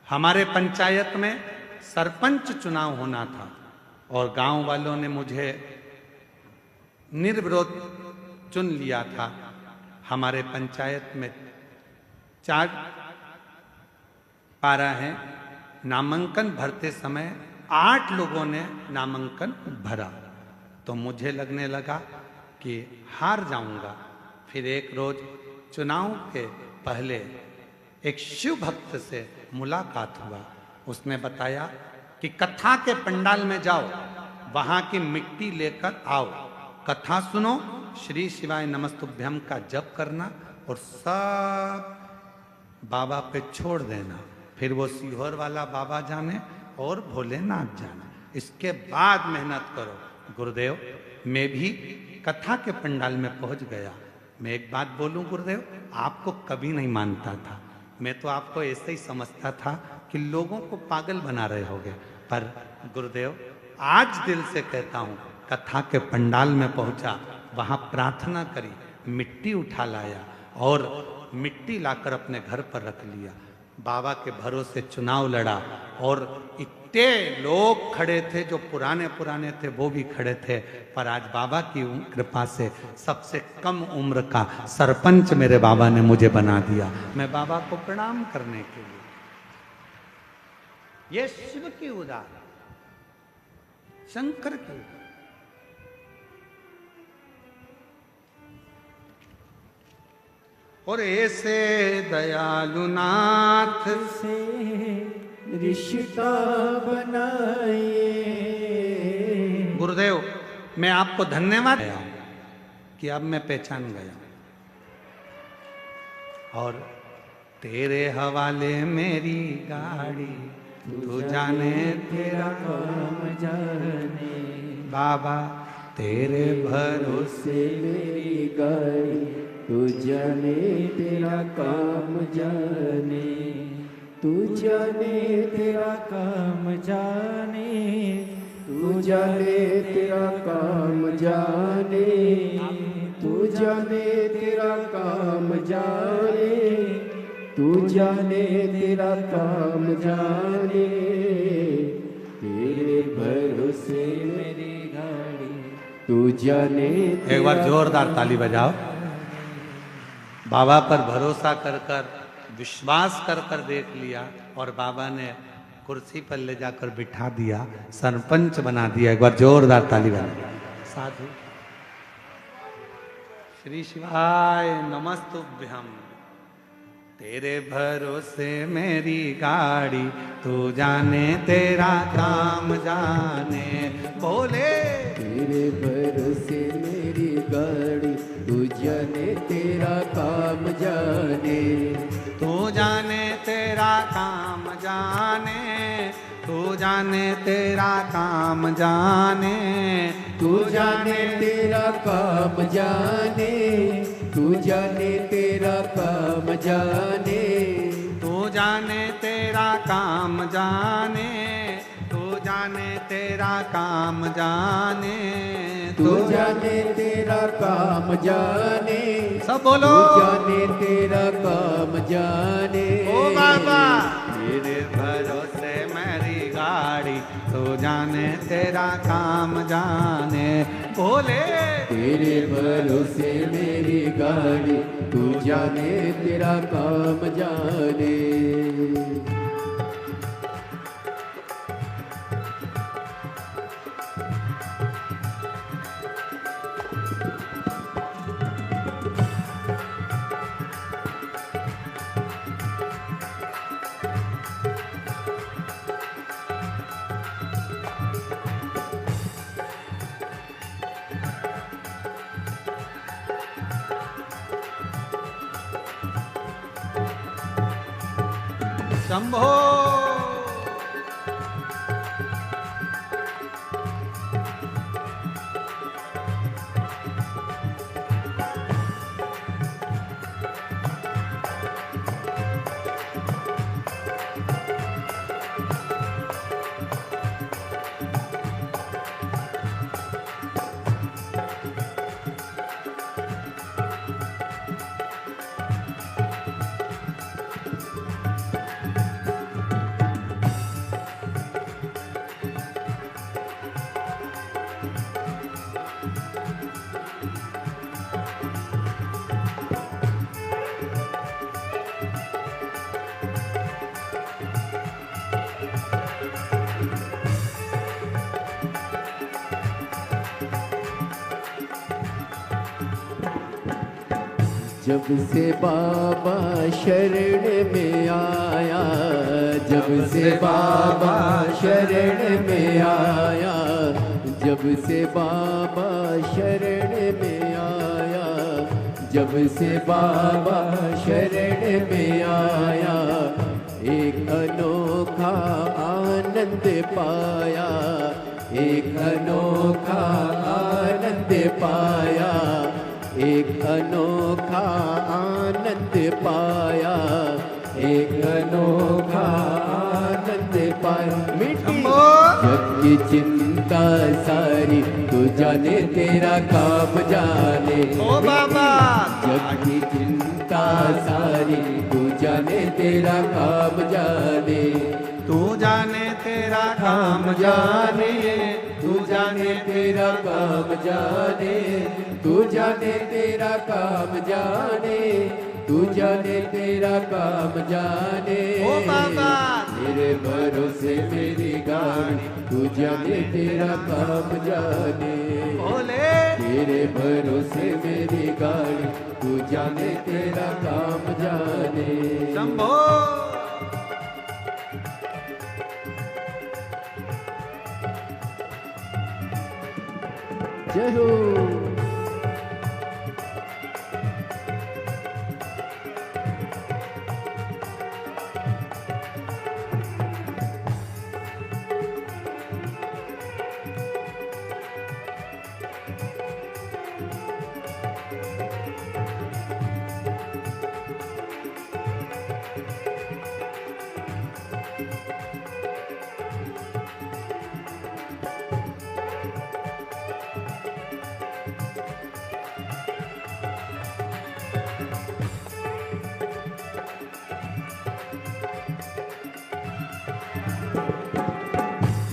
हमारे पंचायत में सरपंच चुनाव होना था और गांव वालों ने मुझे निर्विरोध चुन लिया था। हमारे पंचायत में 4 पारा है। नामांकन भरते समय 8 लोगों ने नामांकन भरा, तो मुझे लगने लगा कि हार जाऊंगा। फिर एक रोज चुनाव के पहले एक शिव भक्त से मुलाकात हुआ। उसने बताया कि कथा के पंडाल में जाओ, वहां की मिट्टी लेकर आओ, कथा सुनो, श्री शिवाय नमस्तुभ्यम का जप करना और सब बाबा पे छोड़ देना। फिर वो सीहोर वाला बाबा जाने और भोलेनाथ जाने, इसके बाद मेहनत करो। गुरुदेव, मैं भी कथा के पंडाल में पहुंच गया। मैं एक बात बोलूं गुरुदेव, आपको कभी नहीं मानता था। मैं तो आपको ऐसे ही समझता था कि लोगों को पागल बना रहे होगे। पर गुरुदेव, आज दिल से कहता हूं, कथा के पंडाल में पहुंचा, वहां प्रार्थना करी, मिट्टी उठा लाया और मिट्टी लाकर अपने घर पर रख लिया। बाबा के भरोसे चुनाव लड़ा और इतने लोग खड़े थे, जो पुराने थे वो भी खड़े थे। पर आज बाबा की कृपा से सबसे कम उम्र का सरपंच मेरे बाबा ने मुझे बना दिया। मैं बाबा को प्रणाम करने के लिए, ये शिव की उदाहरण, शंकर की। और ऐसे दयालु नाथ से रिश्ता बनाए। गुरुदेव, मैं आपको धन्यवाद देता हूं कि अब मैं पहचान गया। और तेरे हवाले मेरी गाड़ी, तू जाने तेरा काम जाने। बाबा, तेरे भरोसे से मेरी गाड़ी, तू जाने तेरा काम जाने, तू जाने तेरा काम जाने, तू जाने तेरा काम जाने, तू जाने तेरा काम जाने, तू जाने तेरा काम जाने, तेरे भरोसे मेरी गाड़ी, तू जाने। एक बार जोरदार ताली बजाओ। बाबा पर भरोसा कर कर, विश्वास कर कर देख लिया और बाबा ने कुर्सी पर ले जाकर बिठा दिया, सरपंच बना दिया। एक बार जोरदार ताली बजा। साधु श्री शिवाय नमस्तुभ्यम। तेरे भरोसे मेरी गाड़ी, तू जाने तेरा काम जाने। बोले तेरे भरोसे मेरी गाड़ी, तू जाने तेरा काम जाने, तू जाने तेरा काम जाने, तू जाने तेरा काम जाने, तू जाने तेरा काम जाने, तू जाने तेरा काम जाने, तू जाने तेरा काम जाने, तू जाने तेरा काम जाने, तू जाने तेरा काम जाने। सब बोलो। तू जाने तेरा काम जाने। ओ बाबा तेरे भरोसे मेरी गाड़ी, तू जाने तेरा काम जाने। बोले तेरे भरोसे मेरी गाड़ी, तू जाने तेरा काम जाने। शंभो जब से बाबा शरण में आया, जब से बाबा शरण में आया, जब से बाबा शरण में आया, जब से बाबा शरण में आया, एक अनोखा आनंद पाया, एक अनोखा आनंद पाया, एक अनोखा आनंद पाया, एक अनोखा आनंद पाया। मिट्टी जग की चिंता सारी, तू जाने तेरा काम जाने। ओ बाबा जग की चिंता सारी, तू जाने तेरा काम जाने। तू जाने तेरा काम जाने, तू जाने तेरा काम जाने, तू जाने तेरा काम जाने, तू जाने तेरा काम जाने। ओ बाबा तेरे भरोसे मेरी गाड़ी, तू जाने तेरा काम जाने। बोले तेरे भरोसे मेरी गाड़ी, तू जाने तेरा काम जाने। शंभो जय हो।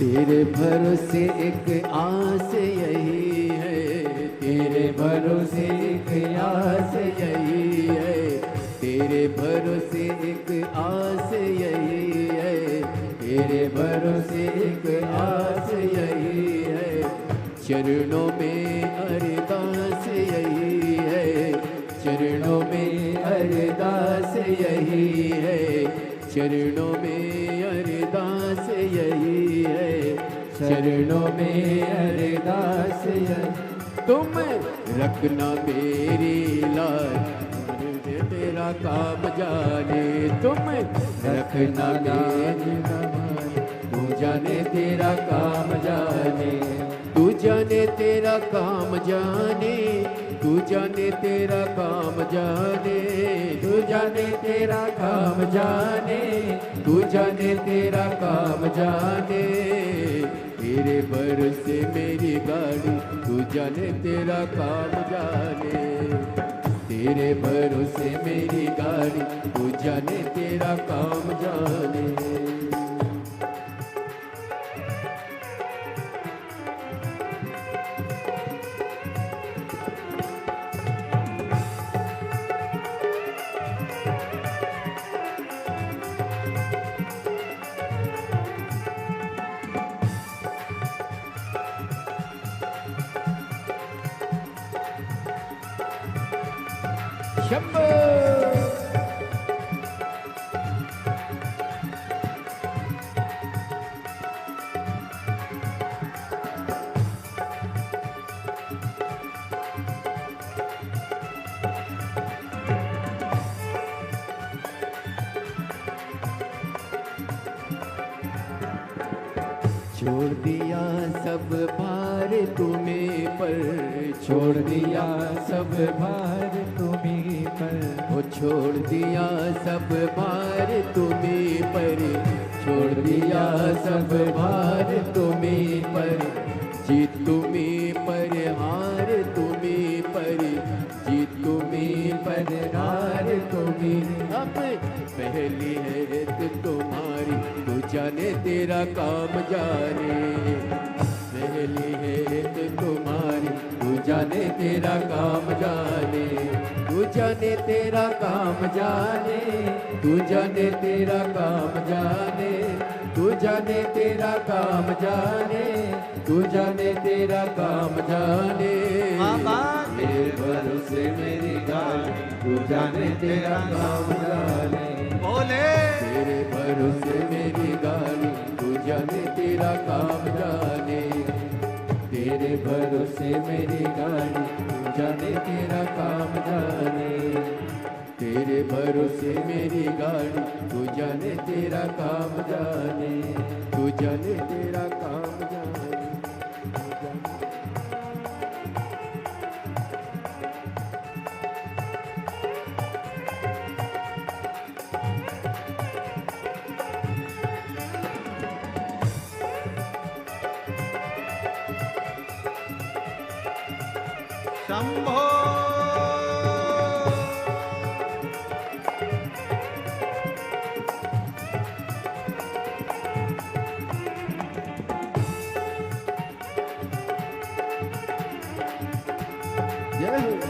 तेरे भरोसे एक आस यही है, तेरे भरोसे एक आस यही है, तेरे भरोसे एक आस यही है, तेरे भरोसे एक आस यही है। चरणों में अरदास यही है, चरणों में अरदास यही है, चरणों में अरदास यही है, चरणों में अरदास यही। तुम रखना मेरी लाज, तेरा काम जाने, तुम रखना मेरी लाज, तू जाने तेरा काम जाने, तू जाने तेरा काम जाने, तू जाने तेरा काम जाने, तू जाने तेरा काम जाने, तू जाने तेरा काम जाने। तेरे भरोसे मेरी गाड़ी, तू जाने तेरा काम जाने, तेरे भरोसे मेरी गाड़ी, तू जाने तेरा काम जाने। शंभो छोड़ दिया सब भार तुम्हें पर, छोड़ दिया सब भार तुम्हें पर, वो छोड़ दिया सब भार तुम्हें पर, छोड़ दिया सब भार तुम्हें पर। जीत तुम्हें पर हार तुम्हें पर, जीत तुम्हें पर हार तुम्हें। अब पहली है तुम्हारी, तू जाने तेरा काम जाने, पहली है तुम्हारी, तू जाने तेरा काम जाने, तू जाने तेरा काम जाने, तू जाने तेरा काम जाने, तू जाने तेरा काम जाने, तू जाने तेरा काम जाने। तेरे भरोसे मेरी गाड़ी, तू जाने तेरा काम जाने, बोले तेरे भरोसे मेरी गाड़ी, तू जाने तेरा काम जाने, तेरे भरोसे मेरी गाड़ी, तू जाने तेरा काम जाने, तेरे भरोसे मेरी गाड़ी, तू जाने तेरा काम जाने, तू जाने तेरा काम जाने। शंभो जय हो।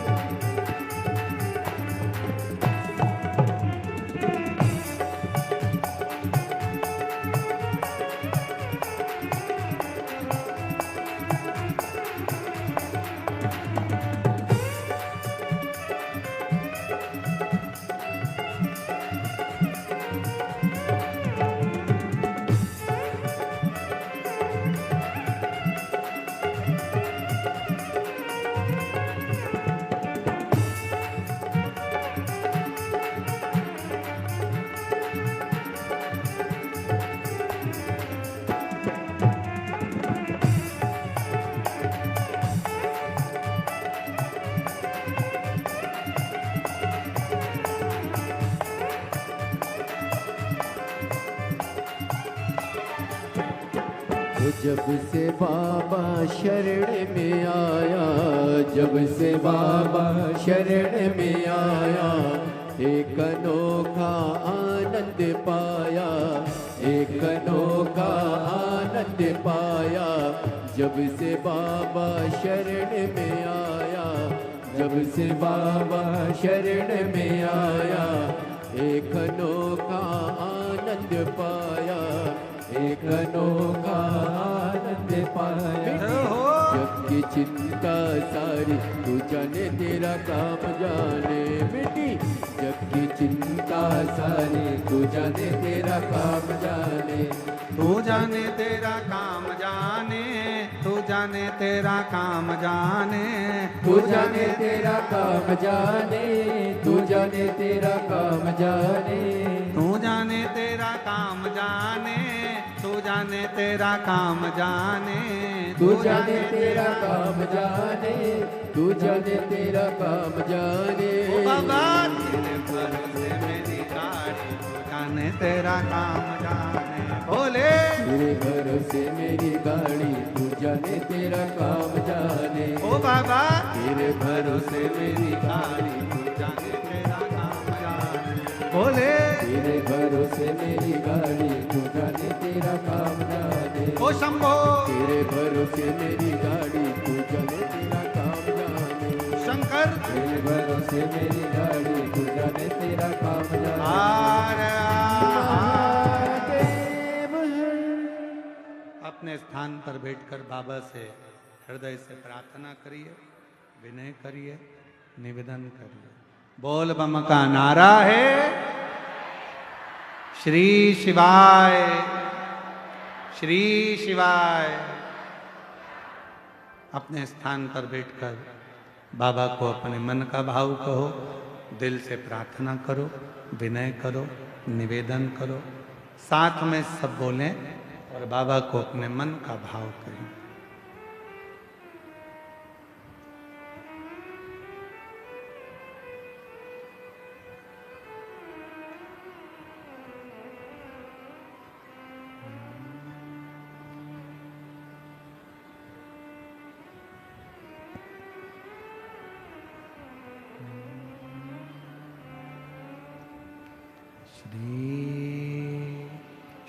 जब से बाबा शरण में आया, जब से बाबा शरण में आया, एक अनोखा आनंद पाया, एक अनोखा आनंद आनंद पाया, जब से बाबा शरण में आया, जब से बाबा शरण में आया, एक अनोखा आनंद पाया, एक अनोखा आनंद पाया। जग की चिंता सारी तू जाने, तेरा काम जाने मिटी, जग की चिंता सारी तू जाने, तेरा काम जाने, तू जाने तेरा काम जाने, तू जाने तेरा काम जाने, तू जाने तेरा काम जाने, तू जाने तेरा काम जाने, तू जाने तेरा काम जाने, तू जाने तेरा काम जाने, तू जाने तेरा काम जाने, तू जाने तेरा काम जाने। ओ बाबा तेरे भरोसे मेरी गाड़ी, तू जाने तेरा काम जाने, बोले तेरे भरोसे मेरी गाड़ी, तू जाने तेरा काम जाने। ओ बाबा तेरे भरोसे मेरी गाड़ी, तू जाने तेरा काम जाने, बोले तेरे भरोसे मेरी गाड़ी, तू जाने तेरा काम जाने। ओ शंभो तेरे भरोसे मेरी गाड़ी, तू जाने तेरा काम जाने। शंकर तेरे भरोसे मेरी गाड़ी, तू जाने तेरा काम जाने। महादेव है। अपने स्थान पर बैठकर बाबा से हृदय से प्रार्थना करिए, विनय करिए, निवेदन करिए। बोल बम का नारा है, श्री शिवाय, श्री शिवाय। अपने स्थान पर बैठकर बाबा को अपने मन का भाव कहो, दिल से प्रार्थना करो, विनय करो, निवेदन करो, साथ में सब बोलें और बाबा को अपने मन का भाव करें।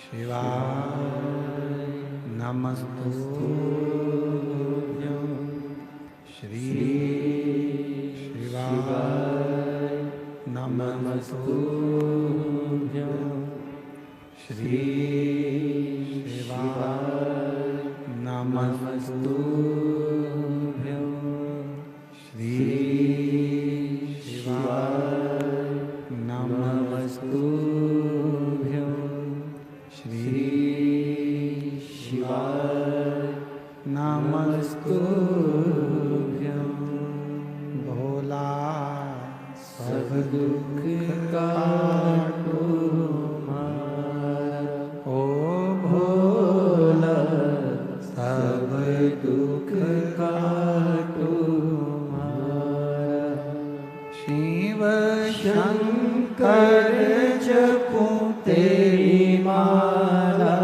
शिवाय नमस्तुभ्यं, श्री शिवाय नमस्तुभ्यं, श्री शिवाय नमस्तुभ्यं, श्री शिवाय नमस्तुभ्यं, श्री शिवाय नमस्तुभ्यं। भोला सब दुख काटो हमारा, ओ भोला सब दुख काटो हमारा। शिव शंकर जपूं तेरी माला,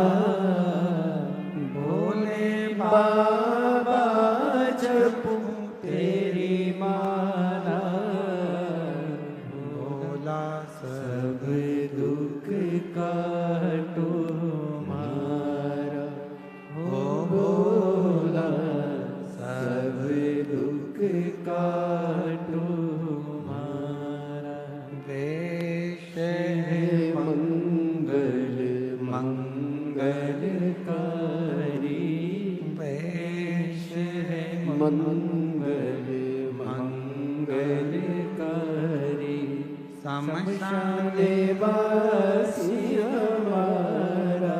भोले बाबा जपूं तेरी माला। भोला सब दुख काटो हमारा, ओ भोला सब दुख काटो हमारा। वेश है मंगल मंगलकारी, वेश है मंगल मंगलकारी। शमशान वासी हमारा,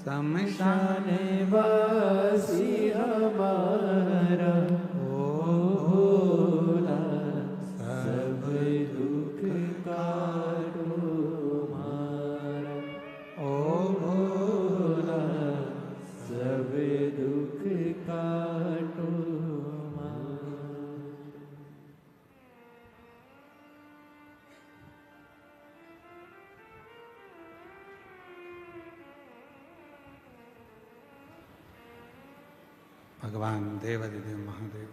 शमशान वासी हमारा। ओ भोला सब दुख काटो हमारा, ओ भोला सब दुख काटो हमारा। भगवान देवाधिदेव महादेव,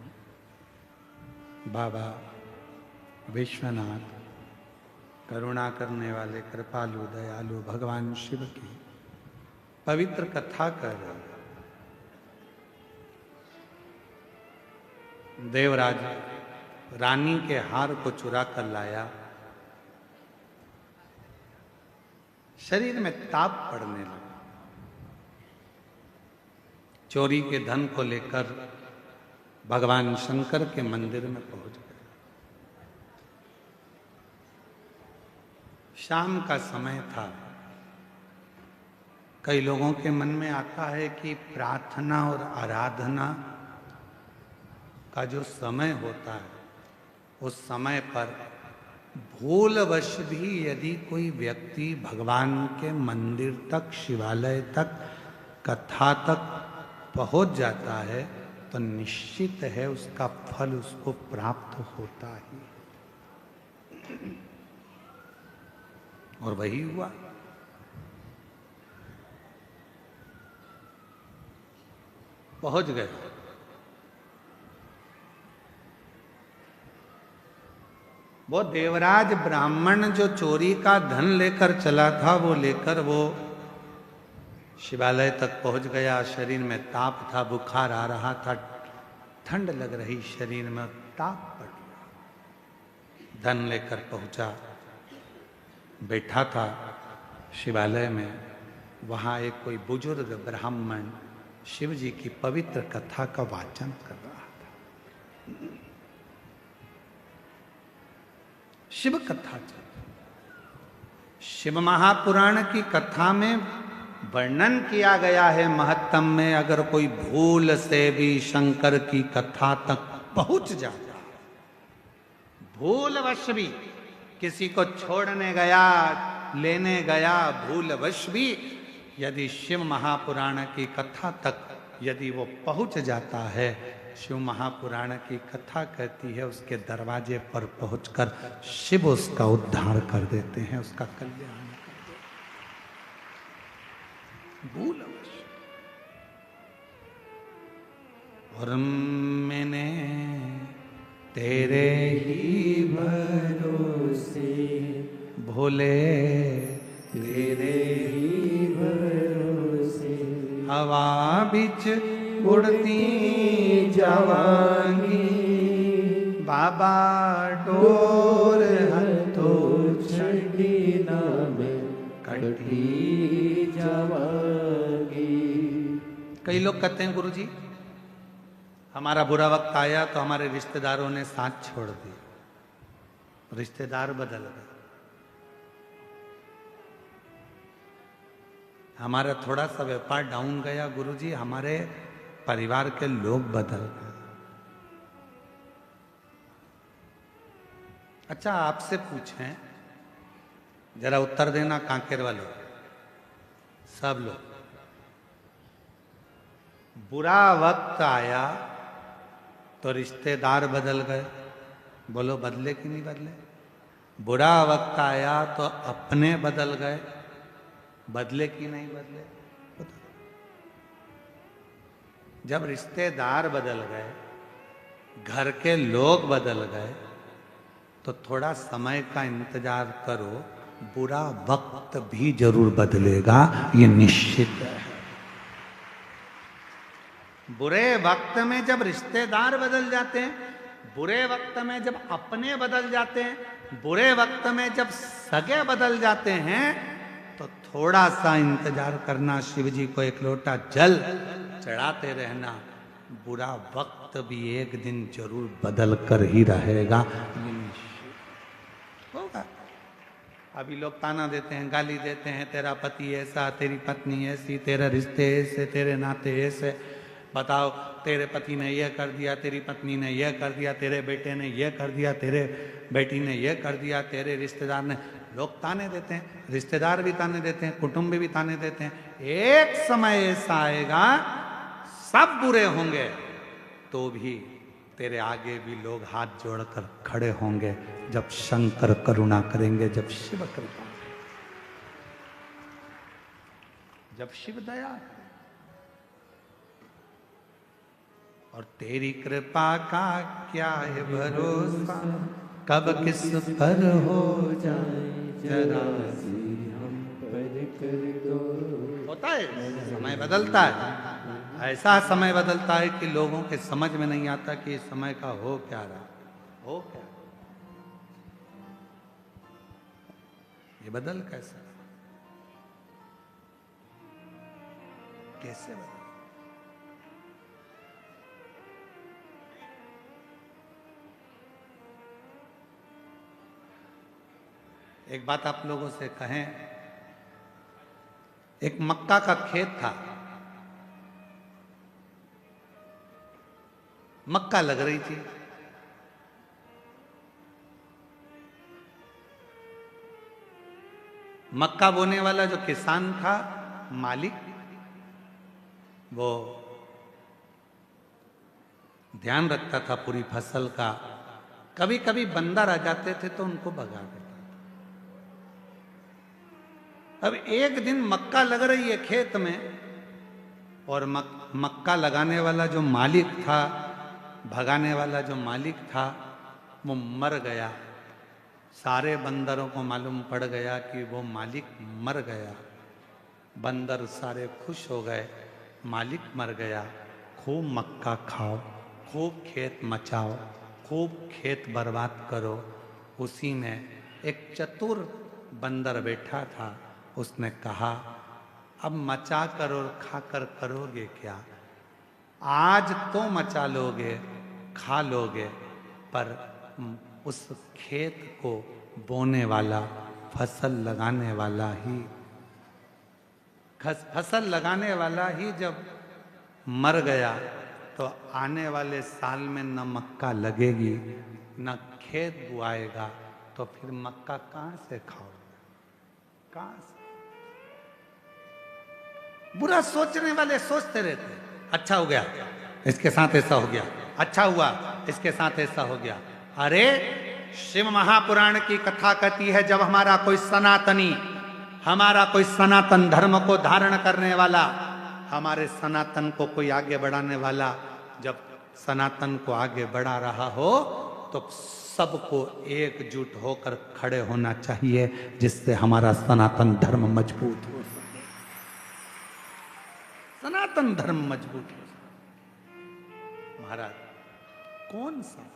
बाबा विश्वनाथ, करुणा करने वाले कृपालु दयालु भगवान शिव की पवित्र कथा कर देवराज रानी के हार को चुरा कर लाया। शरीर में ताप पड़ने लगा। चोरी के धन को लेकर भगवान शंकर के मंदिर में पहुंच गए। शाम का समय था। कई लोगों के मन में आता है कि प्रार्थना और आराधना का जो समय होता है उस समय पर भूलवश भी यदि कोई व्यक्ति भगवान के मंदिर तक, शिवालय तक, कथा तक पहुंच जाता है तो निश्चित है उसका फल उसको प्राप्त होता ही। और वही हुआ। पहुंच गए। वो देवराज ब्राह्मण जो चोरी का धन लेकर चला था वो लेकर वो शिवालय तक पहुंच गया। शरीर में ताप था, बुखार आ रहा था, ठंड लग रही शरीर में, ताप पड़ गया। धन लेकर पहुंचा, बैठा था शिवालय में। वहां एक कोई बुजुर्ग ब्राह्मण शिव जी की पवित्र कथा का वाचन कर रहा था। शिव कथा चल, शिव महापुराण की कथा में वर्णन किया गया है महत्तम में, अगर कोई भूल से भी शंकर की कथा तक पहुंच जाता, भूलवश भी किसी को छोड़ने गया, लेने गया, भूलवश भी यदि शिव महापुराण की कथा तक यदि वो पहुंच जाता है, शिव महापुराण की कथा कहती है उसके दरवाजे पर पहुंचकर शिव उसका उद्धार कर देते हैं, उसका कल्याण कर देते हैं। भूलवश। और मैंने तेरे ही भरोसे भोले, तेरे ही भरोसे हवा बिच उड़ती जावांगी, बाबा डोर हथो छड़ी नाम कटी जावांगी। कई लोग कहते हैं गुरुजी हमारा बुरा वक्त आया तो हमारे रिश्तेदारों ने साथ छोड़ दिया, रिश्तेदार बदल गए। हमारा थोड़ा सा व्यापार डाउन गया गुरुजी, हमारे परिवार के लोग बदल गए। अच्छा आपसे पूछें, जरा उत्तर देना कांकेर वालों, सब लोग, बुरा वक्त आया तो रिश्तेदार बदल गए, बोलो बदले कि नहीं बदले? बुरा वक्त आया तो अपने बदल गए, बदले कि नहीं बदले? जब रिश्तेदार बदल गए, घर के लोग बदल गए, तो थोड़ा समय का इंतजार करो, बुरा वक्त भी जरूर बदलेगा, ये निश्चित है। बुरे वक्त में जब रिश्तेदार बदल जाते हैं, बुरे वक्त में जब अपने बदल जाते हैं, बुरे वक्त में जब सगे बदल जाते हैं, तो थोड़ा सा इंतजार करना, शिव जी को एक लोटा जल चढ़ाते रहना, बुरा वक्त भी एक दिन जरूर बदल कर ही रहेगा, होगा। अभी लोग ताना देते हैं, गाली देते हैं, तेरा पति ऐसा, तेरी पत्नी ऐसी, तेरे रिश्ते ऐसे, तेरे नाते ऐसे, बताओ तेरे पति ने यह कर दिया, तेरी पत्नी ने यह कर दिया, तेरे बेटे ने यह कर दिया, तेरे बेटी ने यह कर दिया, तेरे रिश्तेदार ने, लोग ताने देते हैं, रिश्तेदार भी ताने देते हैं, कुटुंब भी ताने देते हैं। एक समय ऐसा आएगा सब बुरे होंगे तो भी तेरे आगे भी लोग हाथ जोड़कर खड़े होंगे, जब शंकर करुणा करेंगे, जब शिव कृपा, जब शिव दया। और तेरी कृपा का क्या है भरोसा, कब किस पर हो जाए जरा सी हम पर कर दो। होता है, समय बदलता है, ऐसा समय बदलता है कि लोगों के समझ में नहीं आता कि इस समय का हो क्या रहा, हो क्या, ये बदल कैसे, कैसे बदल। एक बात आप लोगों से कहें, एक मक्का का खेत था, मक्का लग रही थी, मक्का बोने वाला जो किसान था, मालिक, वो ध्यान रखता था पूरी फसल का। कभी कभी बंदर आ जाते थे तो उनको भगा देता। अब एक दिन मक्का लग रही है खेत में, और मक्का लगाने वाला जो मालिक था, भगाने वाला जो मालिक था, वो मर गया। सारे बंदरों को मालूम पड़ गया कि वो मालिक मर गया। बंदर सारे खुश हो गए, मालिक मर गया, खूब मक्का खाओ, खूब खेत मचाओ, खूब खेत बर्बाद करो। उसी में एक चतुर बंदर बैठा था, उसने कहा, अब मचा कर और खाकर करोगे क्या? आज तो मचा लोगे, खा लोगे, पर उस खेत को बोने वाला, फसल लगाने वाला ही, फसल लगाने वाला ही जब मर गया तो आने वाले साल में न मक्का लगेगी, न खेत बुआएगा, तो फिर मक्का कहाँ से खाओगे, कहाँ से? बुरा सोचने वाले सोचते रहते, अच्छा हो गया इसके साथ ऐसा हो गया, अच्छा हुआ इसके साथ ऐसा हो गया। अरे शिव महापुराण की कथा कहती है, जब हमारा कोई सनातनी, हमारा कोई सनातन धर्म को धारण करने वाला, हमारे सनातन को कोई आगे बढ़ाने वाला, जब सनातन को आगे बढ़ा रहा हो तो सबको एकजुट होकर खड़े होना चाहिए, जिससे हमारा सनातन धर्म मजबूत हो सके, सनातन धर्म मजबूत हो सके। महाराज कौन सा है?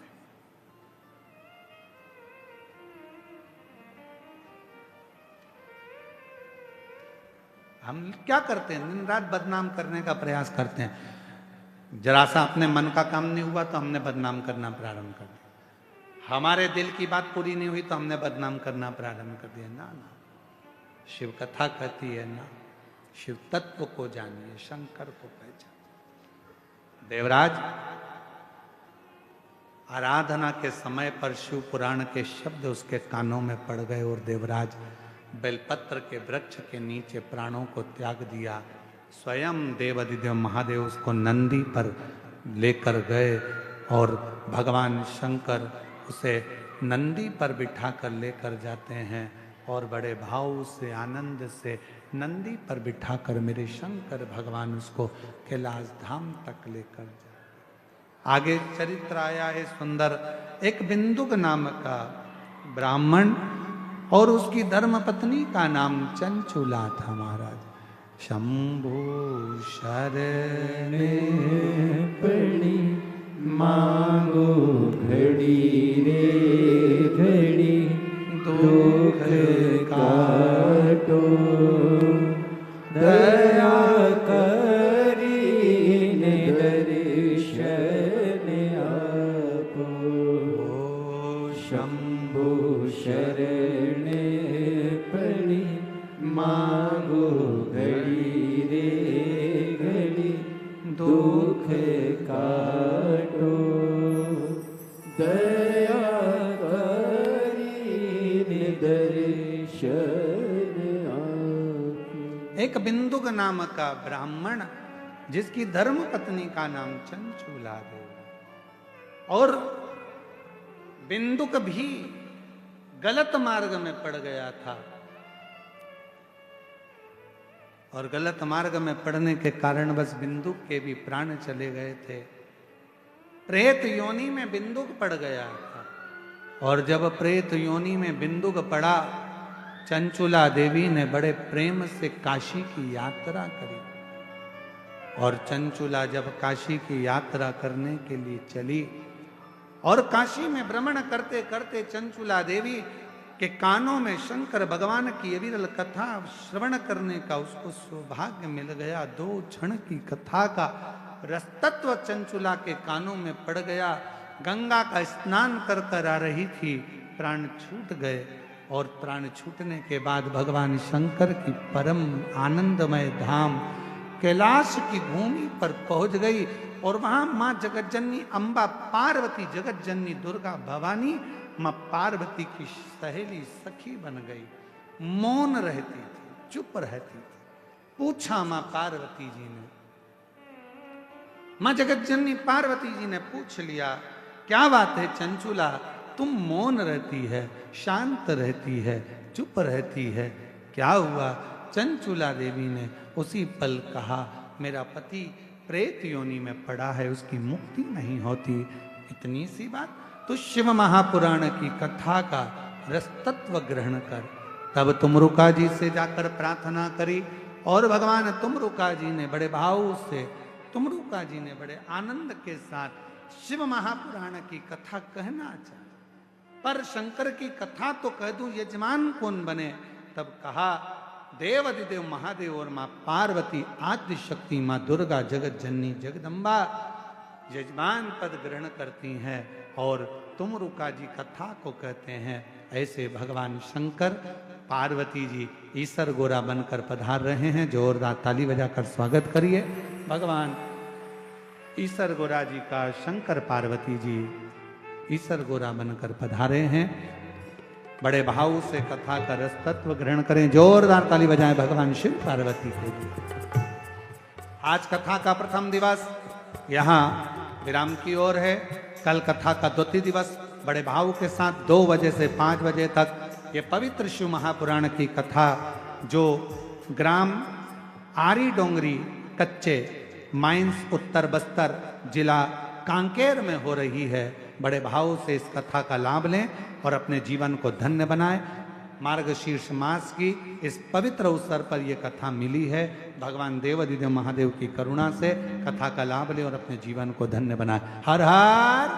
हम क्या करते हैं, दिन रात बदनाम करने का प्रयास करते हैं। जरा सा अपने मन का काम नहीं हुआ तो हमने बदनाम करना प्रारंभ कर दिया, हमारे दिल की बात पूरी नहीं हुई तो हमने बदनाम करना प्रारंभ कर दिया। ना ना, शिव कथा कहती है ना, शिव तत्व को जानिए, शंकर को पहचानिए। देवराज आराधना के समय पर शिव पुराण के शब्द उसके कानों में पड़ गए और देवराज बेलपत्र के वृक्ष के नीचे प्राणों को त्याग दिया। स्वयं देवाधिदेव महादेव उसको नंदी पर लेकर गए और भगवान शंकर उसे नंदी पर बिठा कर लेकर जाते हैं और बड़े भाव से, आनंद से नंदी पर बिठाकर मेरे शंकर भगवान उसको कैलाश धाम तक लेकर जाते। आगे चरित्र आया है सुंदर। एक बिंदुक नाम का ब्राह्मण और उसकी धर्मपत्नी का नाम चंचुला था। महाराज शंभु शरण पड़ी मांगो घड़ी रे घड़ी, दुख काटो दया करी दर्शन आपो। शंभु शरण पड़ी मांगो घड़ी रे घड़ी, दुख काटो दया करी दर्शन आपो। एक बिंदुक नाम का ब्राह्मण जिसकी धर्म पत्नी का नाम चंचुला देव, और बिंदुक भी गलत मार्ग में पड़ गया था और गलत मार्ग में पड़ने के कारण बस बिंदुक के भी प्राण चले गए थे। प्रेत योनि में बिंदुक पड़ गया था और जब प्रेत योनि में बिंदुक पड़ा चंचुला देवी ने बड़े प्रेम से काशी की यात्रा करी। और चंचुला जब काशी की यात्रा करने के लिए चली और काशी में भ्रमण करते करते चंचुला देवी के कानों में शंकर भगवान की अविरल कथा श्रवण करने का उसको सौभाग्य मिल गया। 2 क्षण की कथा का रसतत्व चंचुला के कानों में पड़ गया। गंगा का स्नान कर कर आ रही थी, प्राण छूट गए और प्राण छूटने के बाद भगवान शंकर की परम आनंदमय धाम कैलाश की भूमि पर पहुंच गई और वहां मां जगतजननी अंबा पार्वती, जगतजननी दुर्गा भवानी मां पार्वती की सहेली सखी बन गई। मौन रहती थी, चुप रहती थी। पूछा मां पार्वती जी ने, मां जगतजननी पार्वती जी ने पूछ लिया, क्या बात है चंचुला, तुम मौन रहती है, शांत रहती है, चुप रहती है, क्या हुआ? चंचुला देवी ने उसी पल कहा, मेरा पति प्रेत योनि में पड़ा है, उसकी मुक्ति नहीं होती। इतनी सी बात? तो शिव महापुराण की कथा का रसतत्व ग्रहण कर। तब तुमरुका जी से जाकर प्रार्थना करी और भगवान तुमरुका जी ने बड़े भाव से, तुमरुका जी ने बड़े आनंद के साथ शिव महापुराण की कथा कहना चाहा। पर शंकर की कथा तो कह दूं, यजमान कौन बने? तब कहा, देव अधिदेव महादेव और मां पार्वती आदि शक्ति मां दुर्गा जगत जननी जगदम्बा यजमान पद ग्रहण करती हैं और तुमरुका जी कथा को कहते हैं। ऐसे भगवान शंकर पार्वती जी ईसर गोरा बनकर पधार रहे हैं। जोरदार ताली बजाकर स्वागत करिए भगवान ईसर गोरा जी का। शंकर पार्वती जी ईसर गोरा बनकर पधारे हैं। बड़े भाव से कथा का रस तत्व ग्रहण करें। जोरदार ताली बजाएं भगवान शिव पार्वती के लिए। आज कथा का प्रथम दिवस यहाँ विराम की ओर है। कल कथा का द्वितीय दिवस बड़े भाव के साथ 2 बजे से 5 बजे तक ये पवित्र शिव महापुराण की कथा जो ग्राम आरी डोंगरी कच्चे माइंस उत्तर बस्तर जिला कांकेर में हो रही है। बड़े भाव से इस कथा का लाभ लें और अपने जीवन को धन्य बनाएं। मार्गशीर्ष मास की इस पवित्र अवसर पर यह कथा मिली है। भगवान देवाधिदेव महादेव की करुणा से कथा का लाभ लें और अपने जीवन को धन्य बनाएं। हर हर